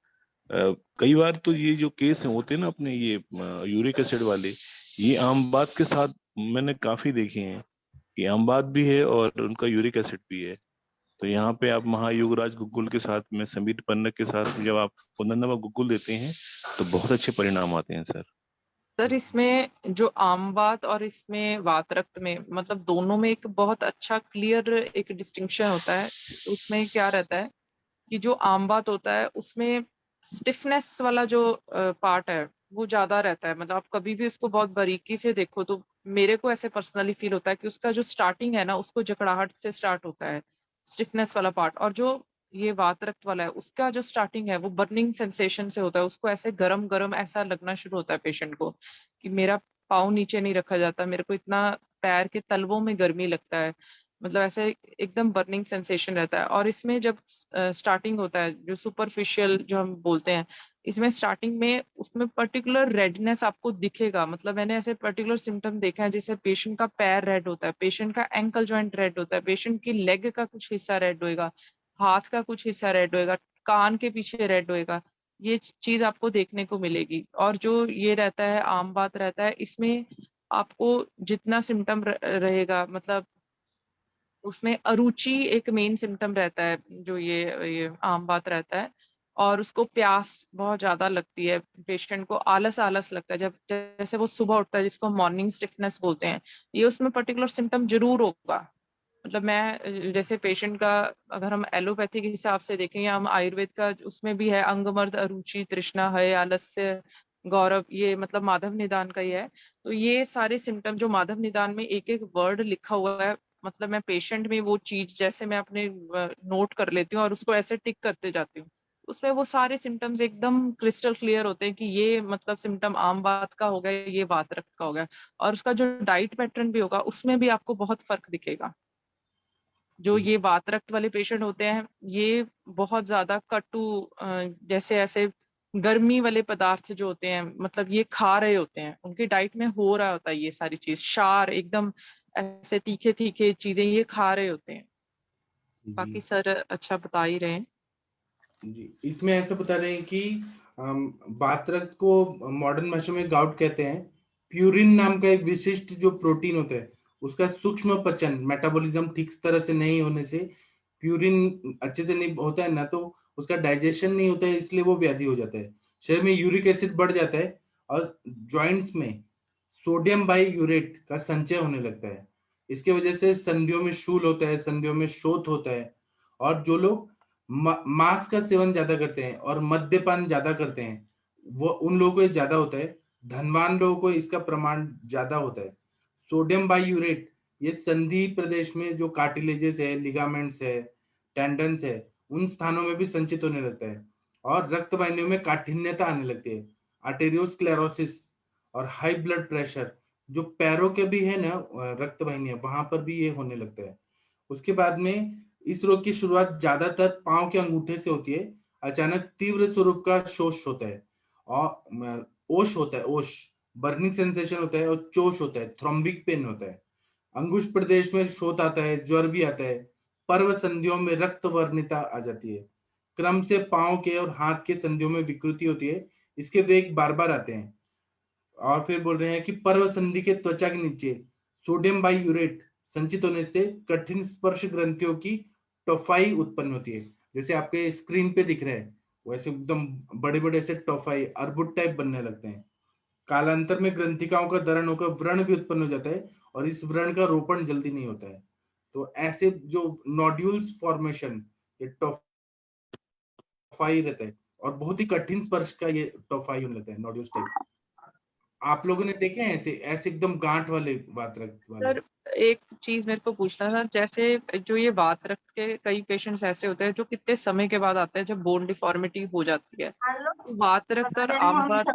कई बार तो ये जो केस होते हैं ना अपने ये यूरिक एसिड वाले, ये आम बात के साथ मैंने काफी देखे हैं कि आम बात भी है और उनका यूरिक एसिड भी है। तो यहाँ पे आप महायुगराज गुग्गुल के साथ में समीर पन्नग के साथ जब आप पुनर्नवा गुग्गुल देते हैं तो बहुत अच्छे परिणाम आते हैं सर। सर इसमें जो आम बात और इसमें वात रक्त में मतलब दोनों में एक बहुत अच्छा क्लियर एक डिस्टिंक्शन होता है। उसमें क्या रहता है कि जो आम बात होता है उसमें स्टिफनेस वाला जो पार्ट है वो ज्यादा रहता है। मतलब आप कभी भी उसको बहुत बारीकी से देखो तो मेरे को ऐसे पर्सनली फील होता है कि उसका जो स्टार्टिंग है ना उसको जकड़ाहट से स्टार्ट होता है स्टिफनेस वाला पार्ट, और जो ये वात रक्त वाला है उसका जो स्टार्टिंग है वो बर्निंग सेंसेशन से होता है। उसको ऐसे गरम गरम ऐसा लगना शुरू होता है पेशेंट को कि मेरा पाँव नीचे नहीं रखा जाता, मेरे को इतना पैर के तलवों में गर्मी लगता है, मतलब ऐसे एकदम बर्निंग सेंसेशन रहता है। और इसमें जब स्टार्टिंग होता है जो सुपरफिशियल जो हम बोलते हैं, इसमें स्टार्टिंग में उसमें पर्टिकुलर रेडनेस आपको दिखेगा। मतलब मैंने ऐसे पर्टिकुलर सिम्टम देखा है जैसे पेशेंट का पैर रेड होता है, पेशेंट का एंकल जॉइंट रेड होता है, पेशेंट की लेग का कुछ हिस्सा रेड होएगा, हाथ का कुछ हिस्सा रेड होएगा, कान के पीछे रेड होएगा। ये चीज आपको देखने को मिलेगी। और जो ये रहता है आम बात रहता है इसमें आपको जितना सिम्टम रहेगा मतलब उसमें अरुचि एक मेन सिम्टम रहता है जो ये आम बात रहता है। और उसको प्यास बहुत ज्यादा लगती है, पेशेंट को आलस आलस लगता है जब जैसे वो सुबह उठता है, जिसको मॉर्निंग स्टिफनेस बोलते हैं। ये उसमें पर्टिकुलर सिम्टम जरूर होगा। मतलब मैं जैसे पेशेंट का अगर हम एलोपैथी के हिसाब से देखें या हम आयुर्वेद का, उसमें भी है अंगमर्द, अरुचि, तृष्णा, है, आलस्य, गौरव, ये मतलब माधव निदान का ही है। तो ये सारे सिम्टम जो माधव निदान में एक एक वर्ड लिखा हुआ है, मतलब मैं पेशेंट में वो चीज जैसे मैं अपने नोट कर लेती हूँ और उसको ऐसे टिक करते जाती हूँ, उसमें वो सारे सिम्टम्स एकदम क्रिस्टल क्लियर होते हैं कि ये मतलब सिम्टम आम बात का हो गया, ये वात रक्त का हो गया। और उसका जो डाइट पैटर्न भी होगा उसमें भी आपको बहुत फर्क दिखेगा। जो ये वात रक्त वाले पेशेंट होते हैं ये बहुत ज्यादा कटु जैसे ऐसे गर्मी वाले पदार्थ जो होते हैं मतलब ये खा रहे होते हैं, उनकी डाइट में हो रहा होता है ये सारी चीज, शार एकदम ऐसे तीखे तीखे चीजें ये खा रहे होते हैं। बाकी जी सर अच्छा बता ही रहे हैं। जी, इसमें ऐसा बता रहे हैं कि वात रक्त को मॉडर्न भाषा में गाउट कहते हैं। प्यूरिन नाम का एक विशिष्ट जो प्रोटीन होता है उसका सूक्ष्म पचन मेटाबॉलिज्म ठीक तरह से नहीं होने से प्यूरिन अच्छे से नहीं होता है ना, तो उसका डाइजेशन नहीं होता है, इसलिए वो व्याधि हो जाता है। शरीर में यूरिक एसिड बढ़ जाता है और जॉइंट्स में सोडियम बाईयूरेट का संचय होने लगता है। इसके वजह से संधियों में शूल होता है, संधियों में शोथ होता है। और जो लोग मांस का सेवन ज्यादा करते हैं और मद्यपान ज्यादा करते हैं वो उन लोगों को ये ज्यादा होता है। धनवान लोगों को इसका प्रमाण ज्यादा होता है। सोडियम बाईयूरेट ये संधि प्रदेश में जो कार्टिलेजेस है, लिगामेंट्स है, टेंडन्स है, उन स्थानों में भी संचित होने लगता है और रक्त वाहिनियों में काठिन्यता आने लगती है। आर्टेरियोस्क्लेरोसिस और हाई ब्लड प्रेशर जो पैरों के भी है ना, रक्त वाहिनियां, वहां पर भी ये होने लगता है। उसके बाद में इस रोग की शुरुआत ज्यादातर पांव के अंगूठे से होती है। अचानक तीव्र स्वरूप का शोष होता है और ओश होता है, ओश बर्निंग सेंसेशन होता है और चोष होता है, थ्रोम्बिक पेन होता है। अंगुष्ठ प्रदेश में शोथ आता है, ज्वर भी आता है। पर्व संधियों में रक्त वर्णिता आ जाती है। क्रम से पांव के और हाथ के संधियों में विकृति होती है। इसके वेग बार बार आते हैं। और फिर बोल रहे हैं कि पर्व संधि के त्वचा के नीचे सोडियम बाईयूरेट संचित होने से कठिन स्पर्श ग्रंथियों की टोफाई उत्पन्न होती है। जैसे आपके स्क्रीन पे दिख रहा है वैसे एकदम बड़े बड़े से टोफाई अर्बुद टाइप बनने लगते हैं। कालांतर में ग्रंथिकाओं का दरण होकर व्रण भी उत्पन्न हो जाता है और इस व्रण का रोपण जल्दी नहीं होता है। तो ऐसे जो नोड्यूल्स फॉर्मेशन, ये टोफाई रहता है और बहुत ही कठिन स्पर्श का ये टोफाई होने लगता है, नोड्यूल्स टाइप। आप लोगों ने देखे हैं ऐसे ऐसे एकदम गांठ वाले वात रक्त वाले? सर एक चीज मेरे को पूछना था, जैसे जो ये वात रक्त के कई पेशेंट्स ऐसे होते हैं जो कितने समय के बाद आते हैं जब बोन डिफॉर्मिटी हो जाती है, तो वात रक्त और आम बात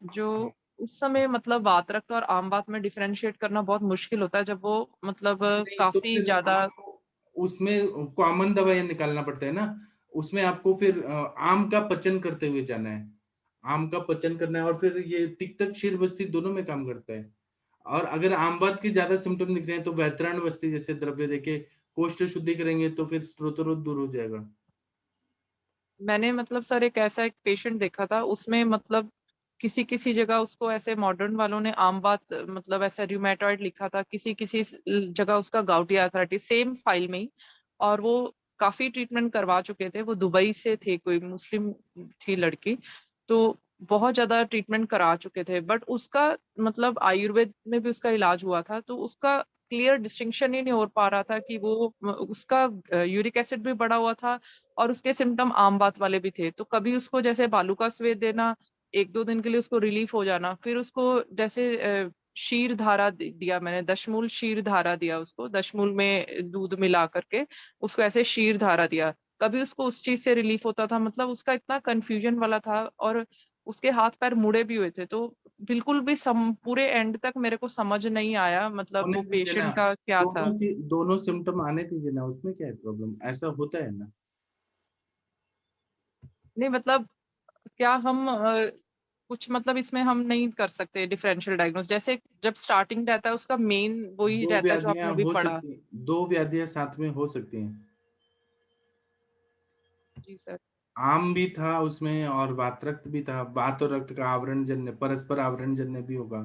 जो उस समय मतलब वात रक्त और आम बात में डिफरेंशिएट करना बहुत मुश्किल होता है जब वो मतलब नहीं, तो काफी फिर ज्यादा। आपको उसमें कॉमन दवाइयां निकालना पड़ता है ना। उसमें आपको फिर आम का पचन करते हुए जाना है, आम का पचन करना है। और फिर ये तिक्तक क्षीर बस्ती दोनों में काम करता है। और अगर आम बात के ज्यादा सिम्टम दिख रहे हैं तो वैतरण बस्ती जैसे द्रव्य देके कोष्ठ शुद्धि करेंगे तो फिर स्त्रोतरोध दूर हो जाएगा। मैंने मतलब सर एक ऐसा एक पेशेंट देखा था, उसमें मतलब किसी किसी जगह उसको ऐसे मॉडर्न वालों ने आम बात मतलब ऐसा रूमेटॉइड लिखा था, किसी किसी जगह उसका गाउटी आर्थराइटिस, सेम फाइल में ही। और वो काफी ट्रीटमेंट करवा चुके थे, वो दुबई से थे, कोई मुस्लिम थी लड़की, तो बहुत ज्यादा ट्रीटमेंट करा चुके थे, बट उसका मतलब आयुर्वेद में भी उसका इलाज हुआ था, तो उसका क्लियर डिस्टिंक्शन ही नहीं हो पा रहा था कि वो उसका यूरिक एसिड भी बढ़ा हुआ था और उसके सिम्टम आम बात वाले भी थे। तो कभी उसको जैसे बालू का स्वेद देना, 1-2 दिन के लिए उसको रिलीफ हो जाना, फिर उसको जैसे शीर धारा दिया मैंने, दशमूल शीर धारा दिया उसको, दशमूल में दूध मिला करके उसको ऐसे शीर धारा दिया, कभी उसको उस चीज से रिलीफ होता था। मतलब उसका इतना कंफ्यूजन वाला था और उसके हाथ पैर मुड़े भी हुए थे, तो बिल्कुल भी पूरे एंड तक मेरे को समझ नहीं आया मतलब होने वो दीजिए ना, पेशेंट का क्या था। दोनों सिम्टम आने दीजिए ना, उसमें क्या है प्रॉब्लम? ऐसा होता है ना। नहीं मतलब क्या हम कुछ मतलब इसमें हम नहीं कर सकते डिफरेंशियल डायग्नोस, जैसे जब स्टार्टिंग रहता है उसका मेन वही दो रहता है जो आपने व्याधियां अभी हो पढ़ा। सकती हैं, 2 व्याधियां साथ में हो सकती हैं। जी सर। आम भी था उसमें और वातरक्त भी था। वात और रक्त का आवरण जन्य, परस्पर आवरण जन्य भी होगा,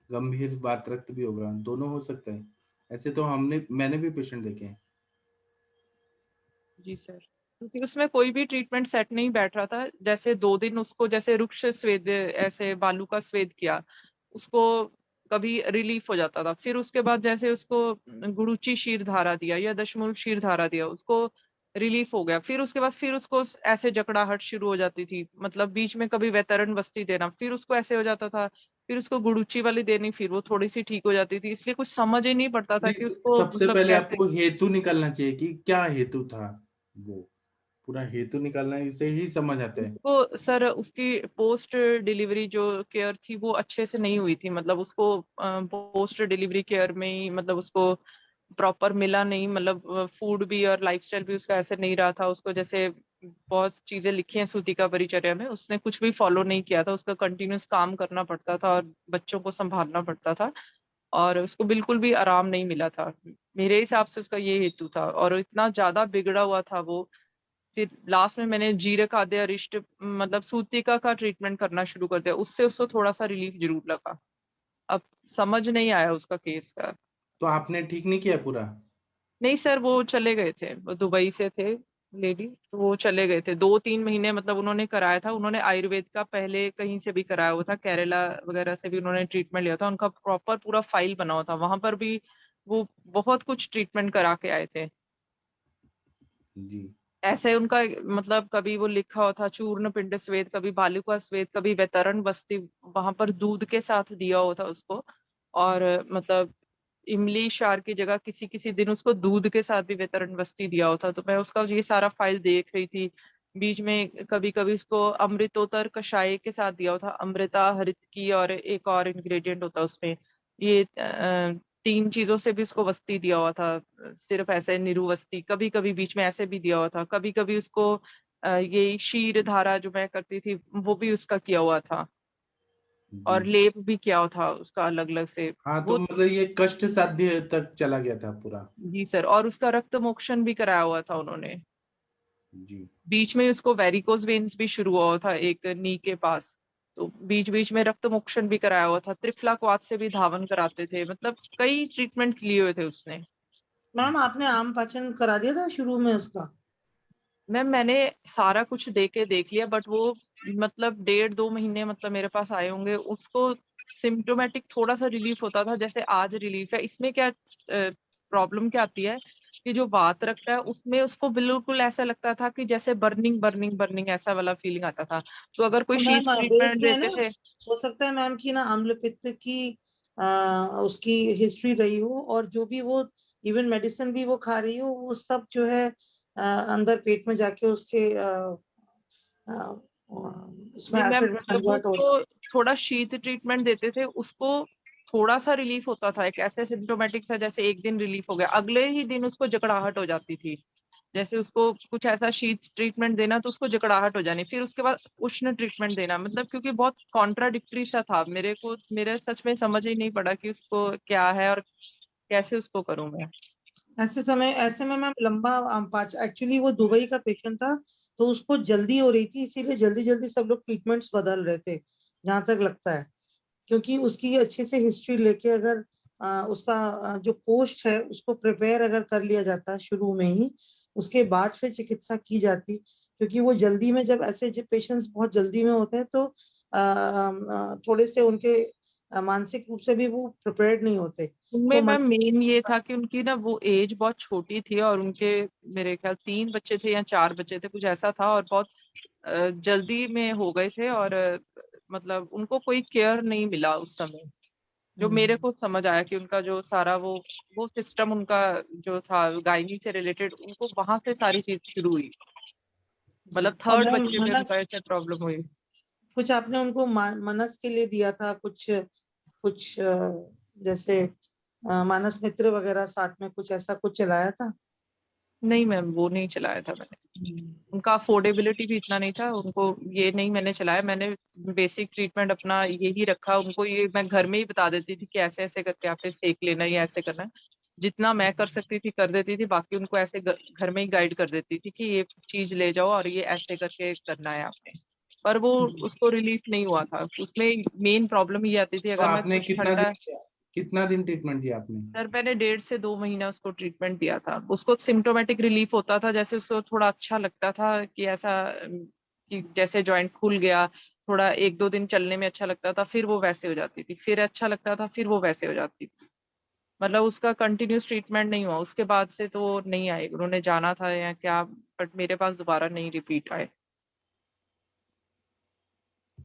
गंभीर वातरक्त भी होगा, दोनों हो सकता है। ऐसे तो मैंने भी पेशेंट देखे हैं। जी सर, क्योंकि उसमें कोई भी ट्रीटमेंट सेट नहीं बैठ रहा था। जैसे 2 दिन उसको जैसे रुक्ष स्वेद ऐसे बालू का स्वेद किया, उसको कभी रिलीफ हो जाता था, फिर उसके बाद जैसे उसको गुरुची शीर धारा दिया या दशमूल शीर धारा दिया, उसको रिलीफ हो गया, फिर उसके बाद फिर उसको ऐसे जकड़ाहट शुरू हो जाती थी, मतलब बीच में कभी वैतरण वस्ती देना, फिर उसको ऐसे हो जाता था, फिर उसको गुड़ुची वाली देनी, फिर वो थोड़ी सी ठीक हो जाती थी, इसलिए कुछ समझ ही नहीं पड़ता था नहीं, कि तो उसको सबसे मतलब पहले कैसे। आपको हेतु निकालना चाहिए कि क्या हेतु था। वो पूरा हेतु निकालना, इसे ही समझ आता है। वो सर उसकी पोस्ट डिलीवरी जो केयर थी वो अच्छे से नहीं हुई थी, मतलब उसको पोस्ट डिलीवरी केयर में ही मतलब उसको प्रॉपर मिला नहीं, मतलब फूड भी और लाइफस्टाइल भी उसका ऐसे नहीं रहा था। उसको जैसे बहुत चीजें लिखी हैं सूतिका परिचर्या में, उसने कुछ भी फॉलो नहीं किया था, उसका कंटिन्यूस काम करना पड़ता था और बच्चों को संभालना पड़ता था, और उसको बिल्कुल भी आराम नहीं मिला था। मेरे हिसाब से उसका ये हेतु था, और इतना ज्यादा बिगड़ा हुआ था वो। फिर लास्ट में मैंने जीरक आद्य अरिष्ट मतलब सूतिका का ट्रीटमेंट करना शुरू कर दिया, उससे उसको थोड़ा सा रिलीफ जरूर लगा। अब समझ नहीं आया उसका केस का। तो आपने ठीक नहीं किया पूरा? नहीं सर, वो चले गए थे, वो दुबई से थे लेडी, तो वो चले गए थे 2-3 महीने, मतलब उन्होंने कराया था, उन्होंने आयुर्वेद का पहले कहीं से भी कराया हुआ था, केरला वगैरह से भी उन्होंने ट्रीटमेंट लिया था, उनका प्रॉपर पूरा फाइल बना हुआ था, वहां पर भी वो बहुत कुछ ट्रीटमेंट करा के आए थे। जी। ऐसे उनका मतलब कभी वो लिखा हुआ था चूर्ण पिंड स्वेद, कभी बालू का स्वेद, कभी वैतरण बस्ती, वहां पर दूध के साथ दिया हुआ था उसको। और मतलब इमली क्षार की जगह किसी किसी दिन उसको दूध के साथ भी वैतरण बस्ती दिया हुआ था, तो मैं उसका ये सारा फाइल देख रही थी। बीच में कभी कभी उसको अमृतोत्तर कषाय के साथ दिया हुआ था, अमृता हरित की और एक और इंग्रेडिएंट होता है उसमें, ये 3 चीजों से भी उसको वस्ती दिया हुआ था, सिर्फ ऐसे निरुवस्ती, कभी कभी बीच में ऐसे भी दिया हुआ था, कभी कभी उसको ये क्षीर धारा जो मैं करती थी वो भी उसका किया हुआ था, जी। और लेप भी किया हुआ था उसका अलग अलग से। हाँ, तो वो मतलब ये कष्ट साध्य तक चला गया था पूरा। जी सर, और उसका रक्त मोक्षण भी कराया हुआ था उन्होंने। जी। बीच में उसको वेरिकोज वेन्स भी शुरू हुआ था एक नी के पास, तो बीच बीच में रक्त मोक्षण भी कराया हुआ था, त्रिफलाक्वाथ से भी धावन कराते थे, मतलब कई ट्रीटमेंट लिए हुए थे उसने। मैम आपने आम पाचन करा दिया था शुरू में उसका? मैम मैंने सारा कुछ दे के देख लिया, बट वो मतलब 1.5-2 महीने मतलब मेरे पास आए होंगे, उसको सिम्टोमेटिक थोड़ा सा रिलीफ होता था, जैसे आज रिलीफ है। इसमें क्या प्रॉब्लम क्या आती है कि जो वात रखता है उसमें उसको बिल्कुल ऐसा लगता था कि जैसे बर्निंग बर्निंग बर्निंग ऐसा वाला फीलिंग आता था, तो अगर कोई तो शीत मैम बेस ट्रीटमेंट में ना देते थे। हो सकता है मैम की ना अम्ल पित्त की उसकी हिस्ट्री रही हो, और जो भी वो इवन मेडिसिन भी वो खा रही हो वो सब जो है अंदर पेट में जाके उसके उसमें नहीं मैम, एसिड में जब वो कन्वर्ट हो। उसको थोड़ा शीत ट्रीटमेंट देते थे उसको थोड़ा सा रिलीफ होता था, एक ऐसे सिम्टोमेटिक सा, जैसे एक दिन रिलीफ हो गया, अगले ही दिन उसको जकड़ाहट हो जाती थी। जैसे उसको कुछ ऐसा शीत ट्रीटमेंट देना तो उसको जकड़ाहट हो जानी, फिर उसके बाद उष्ण ट्रीटमेंट देना, मतलब क्योंकि बहुत कॉन्ट्राडिक्टरी सा था मेरे को, मेरे सच में समझ ही नहीं पड़ा कि उसको क्या है और कैसे उसको करूं मैं। ऐसे में मैम लंबा एक्चुअली वो दुबई का पेशेंट था, तो उसको जल्दी हो रही थी, इसीलिए जल्दी जल्दी सब लोग ट्रीटमेंट्स बदल रहे थे, जहां तक लगता है। क्योंकि उसकी अच्छे से हिस्ट्री लेके अगर उसका जो पोस्ट है उसको प्रिपेयर अगर कर लिया जाता शुरू में ही, उसके बाद फिर चिकित्सा की जाती। क्योंकि वो जल्दी में, जब ऐसे पेशेंट्स बहुत जल्दी में होते हैं, तो थोड़े से उनके मानसिक रूप से भी वो प्रिपेयर्ड नहीं होते। उनमें तो मैम मेन ये था कि उनकी ना वो एज बहुत छोटी थी, और उनके मेरे ख्याल 3 बच्चे थे या 4 बच्चे थे, कुछ ऐसा था, और बहुत जल्दी में हो गए थे, और मतलब उनको कोई केयर नहीं मिला उस समय। जो मेरे को समझ आया कि उनका जो सारा वो सिस्टम उनका जो था गायनी से रिलेटेड, उनको वहां से सारी चीज शुरू हुई। मतलब और थर्ड मैम बच्चे में उनका ऐसे प्रॉब्लम हुई। कुछ आपने उनको मनस के लिए दिया था, कुछ कुछ जैसे मानस मित्र वगैरह साथ में कुछ ऐसा कुछ चलाया था? नहीं मैम, वो नहीं चलाया था मैंने। उनका अफोर्डेबिलिटी भी इतना नहीं था, उनको ये नहीं मैंने चलाया। मैंने बेसिक ट्रीटमेंट अपना यही रखा, उनको ये मैं घर में ही बता देती थी कि ऐसे ऐसे करके आपने सेक लेना है या ऐसे करना है। जितना मैं कर सकती थी कर देती थी, बाकी उनको ऐसे घर में ही गाइड कर देती थी कि ये चीज ले जाओ और ये ऐसे करके करना है आपने। पर वो उसको रिलीफ नहीं हुआ था। उसमें मेन प्रॉब्लम ये आती थी, तो अगर मैं आपने कुछ ठंडा। कितना दिन ट्रीटमेंट दिया आपने? सर मैंने 1.5 से 2 महीना उसको ट्रीटमेंट दिया था। उसको सिम्टोमेटिक रिलीफ होता था, जैसे उसको थोड़ा अच्छा लगता था कि ऐसा कि जैसे जॉइंट खुल गया, थोड़ा 1-2 दिन चलने में अच्छा लगता था, फिर वो वैसे हो जाती थी, फिर अच्छा लगता था, फिर वो वैसे हो जाती थी। मतलब उसका कंटिन्यूस ट्रीटमेंट नहीं हुआ, उसके बाद से तो वो नहीं आए, उन्होंने जाना था या क्या, बट मेरे पास दोबारा नहीं रिपीट आए।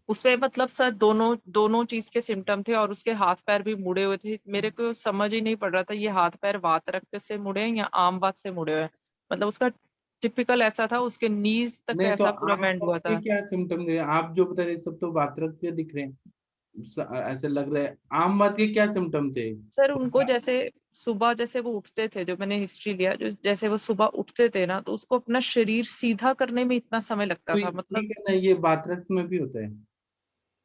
उसपे मतलब सर दोनों दोनों चीज के सिम्टम थे, और उसके हाथ पैर भी मुड़े हुए थे। मेरे को समझ ही नहीं पड़ रहा था ये हाथ पैर वात रक्त से मुड़े हैं या आम बात से मुड़े हुए हैं। मतलब उसका टिपिकल ऐसा था, उसके नीज तक नहीं तो ऐसा पूरा आम बैंड बात हुआ के था। क्या सिम्टम दे? आप जो बता रहे सब तो वात्रक के दिख रहे हैं, ऐसे लग रहा है। आम बात के क्या सिम्टम थे? सर उनको जैसे सुबह जैसे वो उठते थे, जो मैंने हिस्ट्री लिया, जो जैसे वो सुबह उठते थे ना, तो उसको अपना शरीर सीधा करने में इतना समय लगता तो था। मतलब ठीक है ना, ये वात्रक में भी होता है।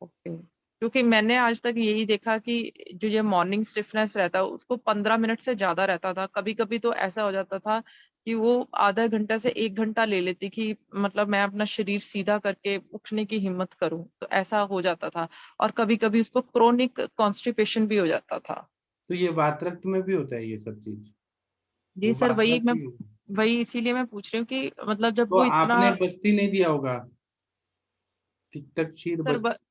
ओके, क्योंकि मैंने आज तक यही देखा कि जो ये मॉर्निंग स्टिफनेस रहता है उसको 15 मिनट से ज्यादा रहता था। कभी कभी तो ऐसा हो जाता था कि वो आधा घंटा से 1 घंटा ले लेती कि मतलब मैं अपना शरीर सीधा करके उठने की हिम्मत करूं, तो ऐसा हो जाता था। और कभी कभी उसको क्रोनिक कॉन्स्टिपेशन भी हो जाता था। तो ये वात्रक में भी होता है ये सब चीज? जी वो सर, वही वात्रक मैं भी वही इसीलिए मैं पूछ रही हूँ कि मतलब जब तो वो इतना। आपने बस्ती नहीं दिया होगा, टिक तक क्षीर सर बस्ती?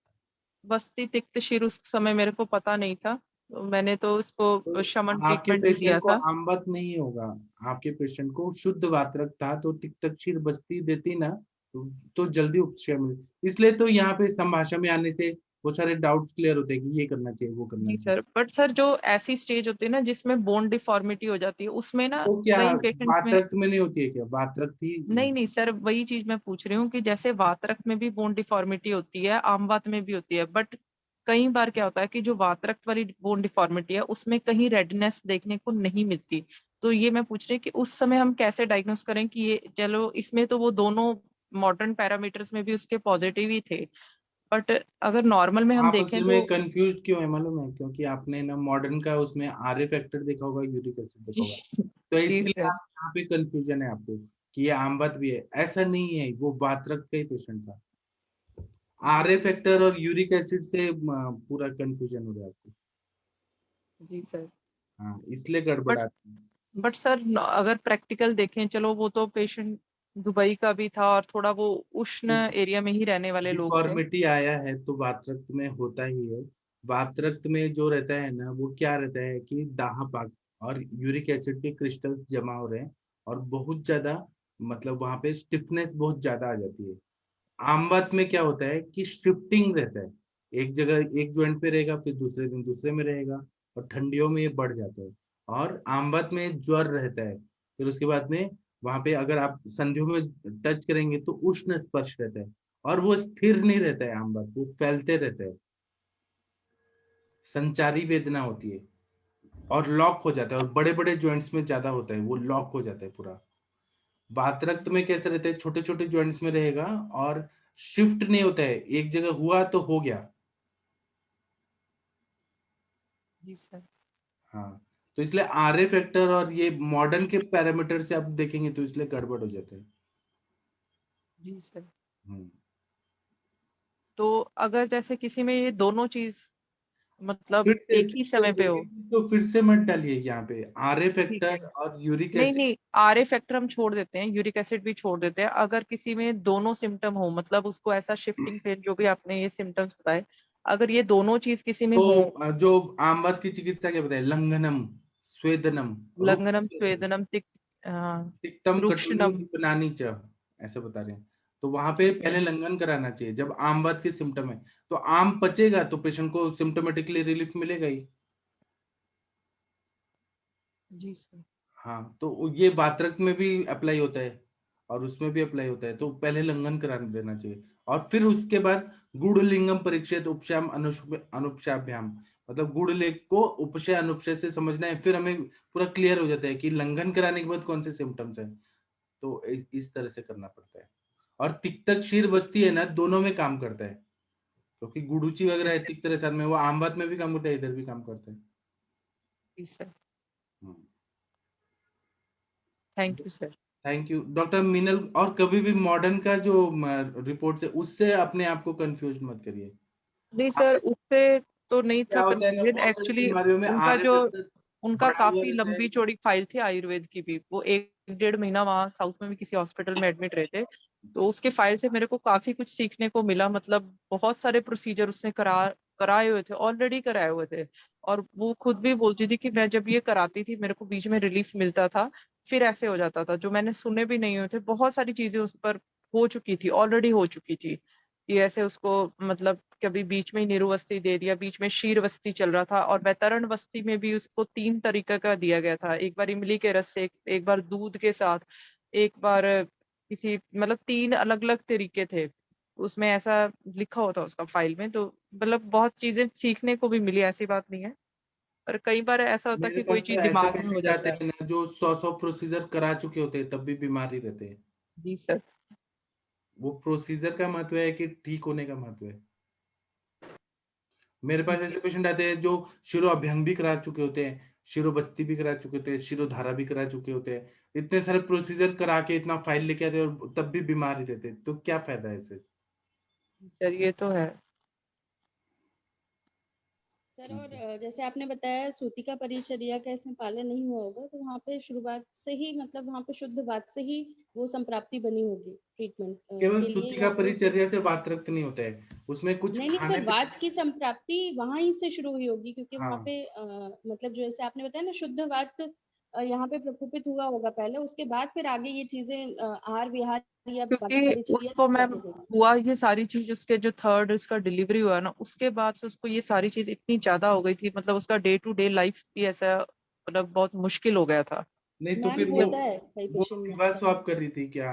बस्ती तिक्त शिर उस समय मेरे को पता नहीं था, तो मैंने तो तो उसको शमन आपके ट्रीटमेंट ही पेशेंट दिया को था। आमबत नहीं होगा, आपके पेशेंट को शुद्ध वात्रक था, तो टिक तक क्षीर बस्ती देती ना, तो जल्दी उपशम मिले। इसलिए तो यहाँ पे संभाषा में आने से बहुत सारे डाउट्स क्लियर होते हैं कि ये करना चाहिए, वो करना जी चाहिए। सर, बट सर जो ऐसी स्टेज होती है ना जिसमें बोन डिफॉर्मिटी हो जाती है, उसमें ना तो क्या कई पेशेंट्स में। वात्रक में नहीं होती है क्या? वात्रक थी। नहीं नहीं सर, वही चीज मैं पूछ रही हूँ कि जैसे वातरक्त में भी बोन डिफॉर्मिटी होती है, आम वात में भी होती है, बट कई बार क्या होता है कि जो वातरक्त वाली बोन डिफॉर्मिटी है उसमें कहीं रेडनेस देखने को नहीं मिलती। तो ये मैं पूछ रही कि उस समय हम कैसे डायग्नोस करें कि ये चलो, इसमें तो वो दोनों मॉडर्न पैरामीटर्स में भी उसके पॉजिटिव ही थे, बट अगर नॉर्मल में हम आप देखें उसमें तो। कंफ्यूज क्यों है मालूम है? क्योंकि आपने ना मॉडर्न का उसमें आरए फैक्टर देखा होगा, यूरिक एसिड देखा जी होगा, तो जी इसलिए सर। आप यहाँ पे कंफ्यूजन है आपको कि ये आमवत भी है। ऐसा नहीं है, वो वात्रक का ही पेशेंट था। आरए फैक्टर और यूरिक एसिड से पूरा कंफ्यूजन हो रहा है आपको। जी सर। हाँ, इसलिए बट गड़बड़ाती है। बट सर अगर प्रैक्टिकल देखें, चलो वो तो पेशेंट दुबई का भी था और थोड़ा वो उष्ण एरिया में ही रहने वाले लोग थे। डिफॉर्मिटी आया है तो वातरक्त में होता ही है। वातरक्त में जो रहता है ना, वो क्या रहता है कि दाह पाक और यूरिक एसिड के क्रिस्टल्स जमा हो रहे हैं, और बहुत ज्यादा, मतलब वहां पे स्टिफनेस बहुत ज्यादा आ जाती है। आमवत में क्या होता है कि शिफ्टिंग रहता है, एक जगह एक जॉइंट पे रहेगा, फिर दूसरे दिन दूसरे में रहेगा, और ठंडियों में ये बढ़ जाता है। और आमवत में ज्वर रहता है, फिर उसके बाद में वहां पे अगर आप संधियों में टच करेंगे तो उष्ण स्पर्श रहता है, और वो स्थिर नहीं रहता है आमवत, वो फैलते रहता है, संचारी वेदना होती है, और लॉक हो जाता है, और बड़े बड़े जॉइंट्स में ज्यादा होता है, वो लॉक हो जाता है पूरा। वातरक्त में कैसे रहता है, छोटे छोटे जॉइंट्स में रहेगा, और शिफ्ट नहीं होता है, एक जगह हुआ तो हो गया। जी सर। हाँ, तो इसलिए आरए फैक्टर और ये मॉडर्न के पैरामीटर से आप देखेंगे तो इसलिए गड़बड़ हो जाता है। जी सर। हम्म। तो अगर जैसे किसी में ये दोनों चीज मतलब फिर एक ही समय पे हो, तो फिर से मत डालिए यहाँ पे आरए ठीक है। फैक्टर और यूरिक नहीं एसिड। नहीं, आरए फैक्टर हम छोड़ देते हैं, यूरिक एसिड भी छोड़ देते हैं। अगर किसी में दोनों सिम्टम हो, मतलब उसको ऐसा शिफ्टिंग पेन, जो भी आपने ये सिम्टम्स बताए, अगर ये दोनों चीज किसी में हो, तो जो आमवात की चिकित्सा क्या बताए, लंघनम, स्वेदनम, लंगनम, स्वेदनम, तिक्तम कटुनी रुक्षनम। बनानी च, ऐसे बता रहे हैं। तो वहां पे ठीक है। पहले लंघन कराना चाहिए जब आमवात के सिम्टम है। तो आम पचेगा तो पेशेंट को सिम्टोमेटिकली रिलीफ मिलेगा ही। जी सर। हाँ, तो ये वातरक्त में भी अप्लाई होता है और उसमें भी अप्लाई होता है, तो पहले लंघन करा देना चाहिए और फिर उसके बाद गुड़ लिंगम परीक्षित उपशम अनुपशाभ्याम, मतलब गुड़ लेख को उपशय अनुपशय से समझना है, फिर हमें पूरा क्लियर हो जाता है कि लंघन कराने के बाद कौन से सिम्टम्स है। तो इस तरह से करना पड़ता है। और तिक्तक क्षीर बस्ती है ना, दोनों में काम करता है, क्योंकि गुडुची वगैरह है तिक्त रसायन में, वो आमवात में भी काम करता है, इधर भी काम करता है। जी sir. Hmm. Thank you sir. Thank you doctor Meenal. और कभी भी मॉडर्न का जो रिपोर्ट है उससे अपने आप को कंफ्यूज मत करिए। नहीं सर, उससे तो नहीं क्या था होता है ना, कंफ्यूजन बहुत सारी एक्चुअली। बीमारियों में उनका आर जो फैक्टर उनका बढ़ा हुआ काफी रहता है। लंबी चौड़ी फाइल थी आयुर्वेद की भी। वो 1-1.5 महीना वहाँ साउथ में भी किसी हॉस्पिटल में एडमिट रहे थे। तो उसके फाइल से मेरे को काफी कुछ सीखने को मिला। मतलब बहुत सारे प्रोसीजर उसने कराए हुए थे, ऑलरेडी कराए हुए थे। और वो खुद भी बोलती थी कि मैं जब ये कराती थी मेरे को बीच में रिलीफ मिलता था, फिर ऐसे हो जाता था, जो मैंने सुने भी नहीं हुए थे। बहुत सारी चीजें उस पर हो चुकी थी, ऑलरेडी हो चुकी थी। कि ऐसे उसको मतलब कभी बीच में ही निरुवस्ती दे दिया, बीच में शीरवस्ती चल रहा था, और वैतरण वस्ती में भी उसको 3 तरीके का दिया गया था। एक बार इमली के रस से, एक बार दूध के साथ, एक बार किसी, मतलब 3 अलग अलग तरीके थे उसमें, ऐसा लिखा होता उसका फाइल में। तो मतलब बहुत चीजें सीखने को भी मिली, ऐसी बात नहीं है। पर कई बार ऐसा होता है मेरे कि कोई पास तो चीज ऐसे दिमाग में हो पेशेंट आते जाता है। हैं ना जो 100 प्रोसीजर करा चुके होते हैं तब भी बीमार ही रहते हैं। जी सर। वो प्रोसीजर का महत्व है कि ठीक होने का महत्व है। मेरे पास ठीक है। ऐसे पेशेंट आते हैं जो शिरो अभ्यंग भी करा चुके होते हैं, शिरो बस्ती भी करा चुके होते हैं, शिरो धारा भी करा चुके होते हैं, इतने सारे प्रोसीजर करा के इतना फाइल लेके आते हैं और तब भी बीमार ही रहते हैं। तो क्या फायदा है इससे। सर ये तो है। सर, ठीक और है। जैसे आपने बताया सूतिका परिचर्या का इसमें पालन नहीं हुआ होगा, तो वहाँ पे शुरुआत से ही मतलब वहाँ पे शुद्ध बात से ही वो संप्राप्ति बनी होगी ट्रीटमेंट केवल के लिए, सूतिका या फिर परिचर्या से वात रक्त नहीं होता है, उसमें कुछ नहीं नहीं खाने सर, से। वात की संप्राप्ति वहां ही से शुरू हुई होगी, क्योंकि वहां हाँ, पे मतलब जैसे आपने बताया ना शुद्ध वात यहाँ पे प्रकोपित हुआ होगा पहले, उसके बाद फिर आगे ये चीजें आहार विहार या बाकी क्योंकि परिचर्या उसको से मैं प्रकोपित होगी। हुआ ये सारी चीज, उसके जो थर्ड उसका डिलीवरी हुआ ना, उसके बाद से उसको ये सारी चीज इतनी ज्यादा हो गई थी, मतलब उसका डे टू डे लाइफ भी ऐसा मतलब बहुत मुश्किल हो गया था। नहीं तो मैम फिर होता है कई वो पेशेंट में दिवा ऐसा। स्वाप कर रही थी क्या,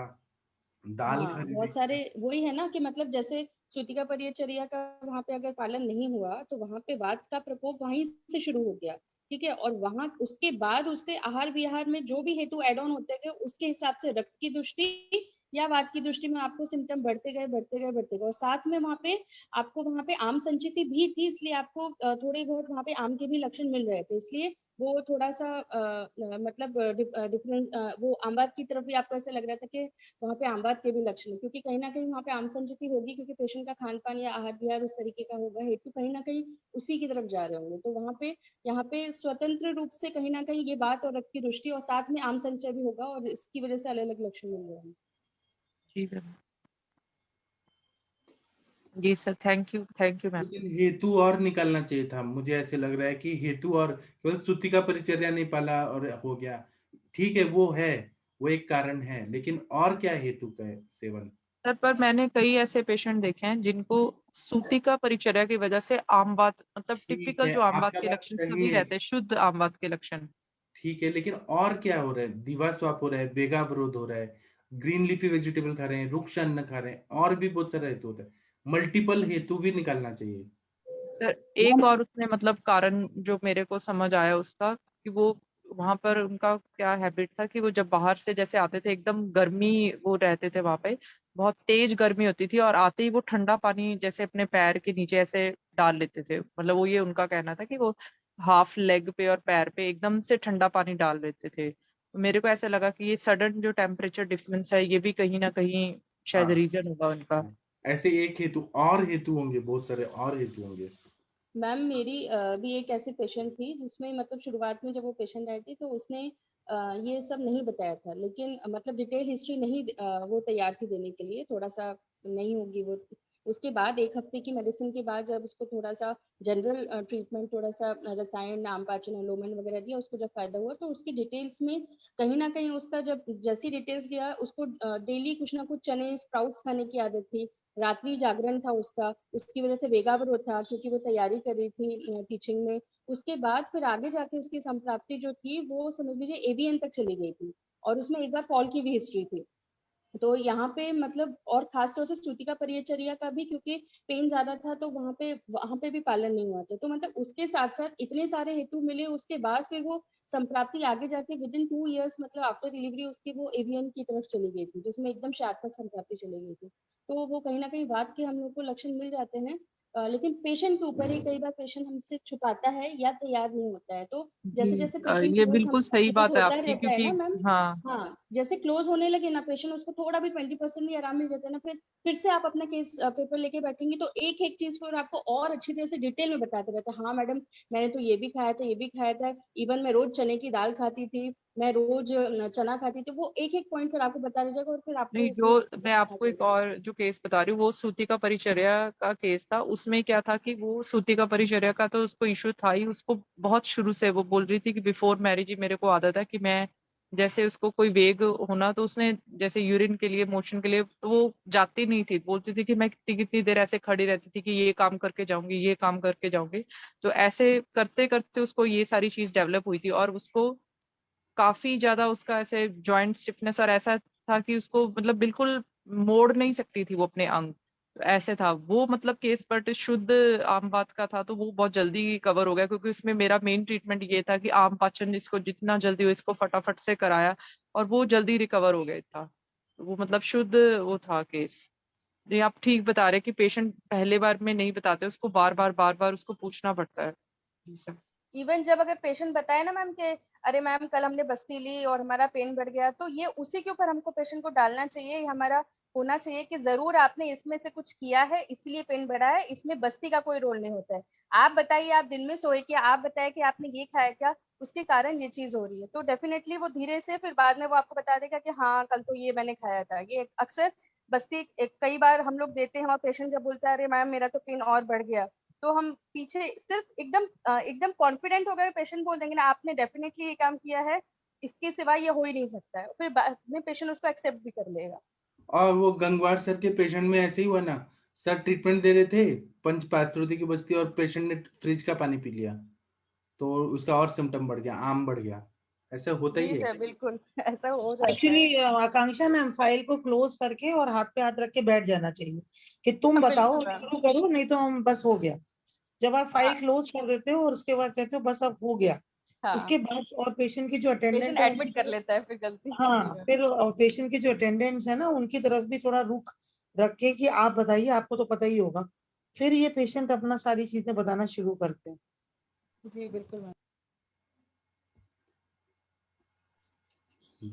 दाल खा हाँ, रही थी बहुत सारे क्या? वही है ना कि मतलब जैसे सूतिका परिचर्या का वहां पे अगर पालन नहीं हुआ तो वहां पे वात का प्रकोप वहीं से शुरू हो गया। ठीक है, और वहां उसके बाद उसके आहार विहार में जो भी हेतु एड ऑन होते गए उसके हिसाब से रक्त की दृष्टि या वात की दृष्टि में आपको सिम्टम बढ़ते गए बढ़ते गए बढ़ते गए, और साथ में वहां पे आपको वहां पे आम संचिति भी थी, इसलिए आपको थोड़े बहुत वहां पे आम के भी लक्षण मिल रहे थे, इसलिए वो थोड़ा सा मतलब डिफरेंट वो आमवात की तरफ भी आपको ऐसा लग रहा था कि वहाँ पे आमवात के भी लक्षण है, क्योंकि कहीं ना कहीं वहाँ पे आम संचिति होगी, क्योंकि पेशेंट का खान पान या आहार विहार उस तरीके का होगा, हेतु कहीं ना कहीं उसी की तरफ जा रहे होंगे। तो वहाँ पे यहाँ पे स्वतंत्र रूप से कहीं ना कहीं ये बात और रक्त की दृष्टि और साथ में आम संचय भी होगा, और इसकी वजह से अलग अलग लक्षण मिल रहे हैं। जी मैम। जी सर, थैंक यू मैम। लेकिन हेतु और निकालना चाहिए था, मुझे ऐसे लग रहा है कि हेतु और केवल सूती का परिचर्या नहीं पाला और हो गया, ठीक है वो है, वो एक कारण है, लेकिन और क्या हेतु का है सेवन। सर पर मैंने कई ऐसे पेशेंट देखे हैं जिनको सूतिका परिचर्या की वजह से आमवात, मतलब ठीक टिपिकल है, जो आमवात आपका के बात लक्षण सही सभी है। रहते हैं, शुद्ध आमवात के लक्षण। ठीक है, लेकिन और क्या हो रहा है, दिवा स्वाप हो रहा है, वेगावरोध हो रहा है, ग्रीन लीफी वेजिटेबल खा रहे हैं, रुक्ष अन्न खा रहे हैं, और भी बहुत सारा हेतु होता है, मल्टीपल हेतु भी निकालना चाहिए। सर एक और उसने मतलब कारण जो मेरे को समझ आया उसका, कि वो वहां पर उनका क्या हैबिट था कि वो जब बाहर से जैसे आते थे, एकदम गर्मी वो रहते थे वहां पे, बहुत तेज गर्मी होती थी, और आते ही वो ठंडा पानी जैसे अपने पैर के नीचे ऐसे डाल लेते थे। मतलब वो ये उनका कहना था कि वो हाफ लेग पे और पैर पे एकदम से ठंडा पानी डाल देते थे। तो मेरे को ऐसा लगा कि ये सडन जो टेम्परेचर डिफरेंस है ये भी कहीं ना कहीं शायद हाँ। रीजन होगा उनका। ऐसे एक हेतु और हेतु होंगे, बहुत सारे और हेतु होंगे। मैम मेरी भी एक ऐसी पेशेंट थी जिसमें मतलब शुरुआत में जब वो पेशेंट आई थी तो उसने ये सब नहीं बताया था, लेकिन मतलब डिटेल हिस्ट्री नहीं वो तैयार थी देने के लिए, थोड़ा सा नहीं होगी वो। उसके बाद 1 हफ्ते की मेडिसिन के बाद जब उसको थोड़ा सा जनरल ट्रीटमेंट, थोड़ा सा रसायन, आमपाचन, अनुलोमन वगैरह दिया, उसको जब फायदा हुआ तो उसकी डिटेल्स में कहीं ना कहीं उसका जब जैसी डिटेल्स दिया, उसको डेली कुछ ना कुछ चने स्प्राउट्स खाने की आदत थी, रात्रि जागरण था उसका, उसकी वजह से वेगावरो था क्योंकि वो तैयारी कर रही थी टीचिंग में। उसके बाद फिर आगे जाके उसकी संप्राप्ति जो थी वो समझ लीजिए एवीएन तक चली गई थी, और उसमें एक बार फॉल की भी हिस्ट्री थी। तो यहाँ पे मतलब और खास तौर से सूतिका परिचर्या का भी, क्योंकि पेन ज्यादा था तो वहां पे भी पालन नहीं हुआ था। तो मतलब उसके साथ साथ इतने सारे हेतु मिले, उसके बाद फिर वो संप्राप्ति आगे जाके विदिन 2 इयर्स मतलब आफ्टर डिलीवरी उसकी वो एवियन की तरफ चली गई थी, जिसमें एकदम शात्मक संप्राप्ति चली गई थी। तो वो कहीं ना कहीं बात के हम लोग को लक्षण मिल जाते हैं, लेकिन पेशेंट के ऊपर ही कई बार पेशेंट हमसे छुपाता है या तैयार नहीं होता है। तो जैसे जी जैसे पेशेंट ये क्लोज बिल्कुल सही क्लोज बात है होता आपकी, रहता है क्योंकि ना मैम, हाँ हाँ जैसे क्लोज होने लगे ना पेशेंट, उसको थोड़ा भी 20% भी आराम मिल जाता है ना, फिर से आप अपना केस पेपर लेके बैठेंगे तो एक एक चीज पर आपको और अच्छी तरह से डिटेल में बताते रहते हैं। हाँ मैडम, मैंने तो ये भी खाया था, ये भी खाया था, इवन मैं रोज चने की दाल खाती थी, मैं रोज चना खाती थी, वो एक एक पॉइंट पर आपको बता दीजिएगा और फिर नहीं, आपको जो फिर मैं पता आपको एक चलेगा। और जो केस बता रही हूँ वो सूतिका परिचर्या का केस था। उसमें क्या था कि वो सूतिका परिचर्या का तो उसको इशू था ही, उसको बहुत शुरू से वो बोल रही थी कि बिफोर मैरिज ही मेरे को आदत है कि मैं जैसे उसको कोई वेग होना तो उसने जैसे यूरिन के लिए, मोशन के लिए, तो वो जाती नहीं थी, बोलती थी कि मैं कितनी कितनी देर ऐसे खड़ी रहती थी कि ये काम करके जाऊंगी, ये काम करके जाऊंगी। तो ऐसे करते करते उसको ये सारी चीज डेवलप हुई थी, और उसको काफी ज्यादा उसका ऐसे जॉइंट स्टिफनेस और ऐसा था कि उसको मतलब बिल्कुल मोड़ नहीं सकती थी वो अपने अंग। तो ऐसे था वो मतलब केस, बट शुद्ध आम बात का था तो वो बहुत जल्दी कवर हो गया, क्योंकि उसमें मेरा मेन ट्रीटमेंट ये था कि आम पाचन इसको जितना जल्दी हो इसको फटाफट से कराया, और वो जल्दी रिकवर हो गया था। तो वो मतलब शुद्ध वो था केस। ये आप ठीक बता रहे कि पेशेंट पहले बार में नहीं बताते, उसको बार बार उसको पूछना पड़ता है। जी सर। इवन जब अगर पेशेंट बताए ना मैम कि अरे मैम कल हमने बस्ती ली और हमारा पेन बढ़ गया, तो ये उसी के ऊपर हमको पेशेंट को डालना चाहिए, ये हमारा होना चाहिए कि जरूर आपने इसमें से कुछ किया है इसलिए पेन बढ़ा है, इसमें बस्ती का कोई रोल नहीं होता है। आप बताइए आप दिन में सोए क्या, आप बताइए कि आपने ये खाया क्या, उसके कारण ये चीज हो रही है, तो डेफिनेटली वो धीरे से फिर बाद में वो आपको बता देगा कि हाँ कल तो ये मैंने खाया था। ये अक्सर बस्ती कई बार हम लोग देते हैं और पेशेंट जब बोलता है अरे मैम मेरा तो पेन और बढ़ गया, तो हम पीछे सिर्फ एकदम कॉन्फिडेंट हो गए पेशेंट बोल देंगे ना आपने डेफिनेटली ये काम किया है, इसके सिवा ये हो ही नहीं सकता है, फिर बाद में पेशेंट उसको एक्सेप्ट भी कर लेगा। और वो गंगवार सर के पेशेंट में ऐसे ही हुआ ना, सर ट्रीटमेंट दे रहे थे पंच पास्त्रोदी की बस्ती, और पेशेंट ने फ्रिज का पानी पी लिया तो उसका और सिम्टम बढ़ गया, आम बढ़ गया। ऐसा होता ही जी है। सर बिल्कुल ऐसा हो जाता है। एक्चुअली आकांक्षा मैम फाइल को क्लोज करके और हाथ पे हाथ रख के बैठ जाना चाहिए कि तुम बताओ, बिल्कुल मैम। शुरू करो, नहीं तो हम बस हो गया। जब आप फाइल हाँ क्लोज कर देते हो और उसके बाद कहते हो बस अब हो गया, हाँ उसके बाद और पेशेंट की जो पेशेंट अटेंडेंट है एडमिट कर लेता है फिर गलती। जी हाँ, मैम। फिर पेशेंट के जो अटेंडेंट्स है ना उनकी तरफ भी थोड़ा रुख रख के कि आप बताइए, आपको तो पता ही होगा, फिर ये पेशेंट अपना सारी चीजें बताना शुरू करते हैं। जी बिल्कुल मैम। जी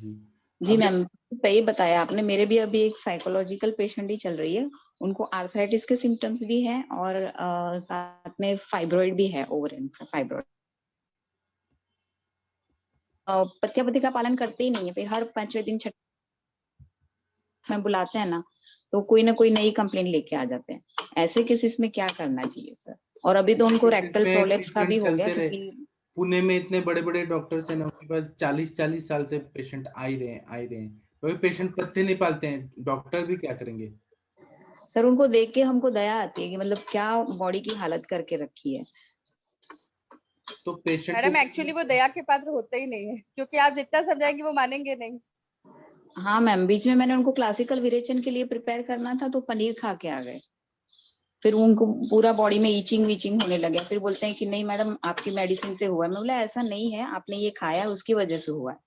जी अभी मैम, सही बताया आपने। मेरे भी अभी एक साइकोलॉजिकल पेशेंट ही चल रही है, उनको आर्थराइटिस के सिम्टम्स भी हैं और साथ में फाइब्रॉइड भी है, ओवरिन फाइब्रॉइड। पथ्यावधि का पालन करते ही नहीं है, फिर हर 5वें दिन में बुलाते हैं ना तो कोई ना कोई नई कंप्लेन लेके आ जाते हैं। ऐसे केसेस में क्या करना चाहिए सर? और अभी तो उनको रेक्टल प्रोलेप्स का भी हो गया, चलते रहे। क्योंकि पुणे में इतने बड़े बड़े डॉक्टर्स हैं ना, उनके पास 40-40 साल से पेशेंट आ ही रहे हैं। वही पेशेंट पत्ते नहीं पालते हैं, डॉक्टर भी क्या करेंगे? सर उनको देख के हमको दया आती है कि मतलब क्या बॉडी की हालत करके रखी है। तो पेशेंट मैडम एक्चुअली वो दया के पात्र होते ही नहीं है, क्योंकि आप जितना समझाएंगे वो मानेंगे नहीं। हाँ मैम, बीच में मैंने उनको क्लासिकल विरेचन के लिए प्रिपेयर करना था तो पनीर खा के आ गए, फिर उनको पूरा बॉडी में ईचिंग वीचिंग होने लगे, फिर बोलते हैं कि नहीं मैडम आपकी मेडिसिन से हुआ है। मैं बोला ऐसा नहीं है, आपने ये खाया है उसकी वजह से हुआ है।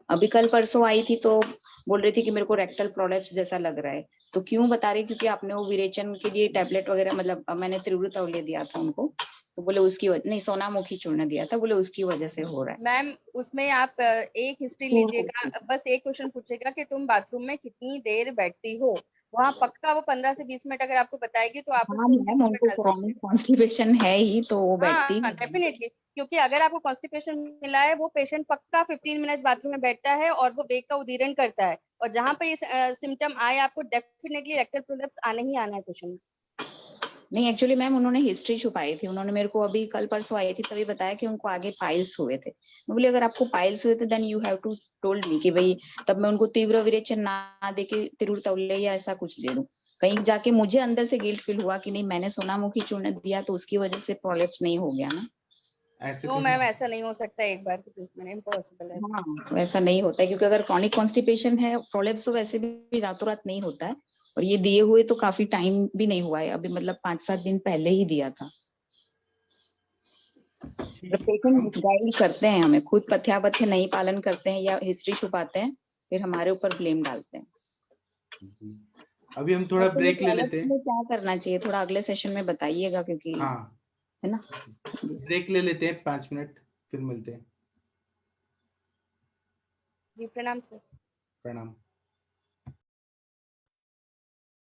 अभी कल परसों आई थी तो बोल रही थी कि मेरे को रेक्टल प्रोलैप्स जैसा लग रहा है। तो क्यों बता रही, क्योंकि आपने वो विरेचन के लिए टैबलेट वगैरह, मतलब मैंने त्रिवृत तौल्य दिया था उनको, तो बोले उसकी वजह नहीं, सोनामुखी चूर्ण दिया था, बोले उसकी वजह से हो रहा है। मैम उसमें आप एक हिस्ट्री लीजिएगा, बस एक क्वेश्चन पूछेगा कि तुम बाथरूम में कितनी देर बैठती हो, वहाँ पक्का वो 15 से 20 मिनट अगर आपको बताएगी तो आप हाँ उसको उसी मैम, समय उनको डाल सकते क्रॉनिक कॉन्स्टिपेशन है ही, तो वो हैं। बैठती हाँ है। डेफिनेटली, क्योंकि अगर आपको कॉन्स्टिपेशन मिला है वो पेशेंट पक्का 15 मिनट बाथरूम में बैठता है और वो वेग का उदीरण करता है, और जहाँ पे ये सिम्टम आए आपको डेफिनेटली रेक्टल प्रोलैप्स आने ही आना है पेशेंट में। नहीं एक्चुअली मैम उन्होंने हिस्ट्री छुपाई थी, उन्होंने मेरे को अभी कल परसों आई थी तभी बताया कि उनको आगे पाइल्स हुए थे। मैं बोली अगर आपको पाइल्स हुए थे then you have to told me कि भाई, तब मैं उनको तीव्र विरेचन ना दे के त्रिवृत तौल्य या ऐसा कुछ दे दूं। कहीं जाके मुझे अंदर से गिल्ट फील हुआ कि नहीं मैंने सोनामुखी चूर्ण दिया तो उसकी वजह से प्रोलैप्स नहीं हो गया ना। ऐसे तो मैम ऐसा नहीं हो सकता एक बार के ट्रीटमेंट, इम्पॉसिबल है। हाँ वैसा नहीं होता है, क्योंकि अगर क्रॉनिक कॉन्स्टिपेशन है, प्रोलैप्स तो वैसे भी रातों रात नहीं होता है, और ये दिए हुए तो काफी टाइम भी नहीं हुआ है, अभी मतलब 5-7 दिन पहले ही दिया था। पेशेंट गाइड करते हैं हमें, खुद पथ्यापथ्य नहीं पालन करते हैं या हिस्ट्री छुपाते हैं, फिर हमारे ऊपर ब्लेम डालते हैं। अभी हम थोड़ा वैसे ये ब्रेक ले prolapse लेते हैं। में क्या करना चाहिए, थोड़ा अगले सेशन में बताइएगा, क्योंकि हाँ है ना। जी सर। ब्रेक ले लेते हैं 5 मिनट, फिर मिलते हैं। जी प्रणाम सर। प्रणाम।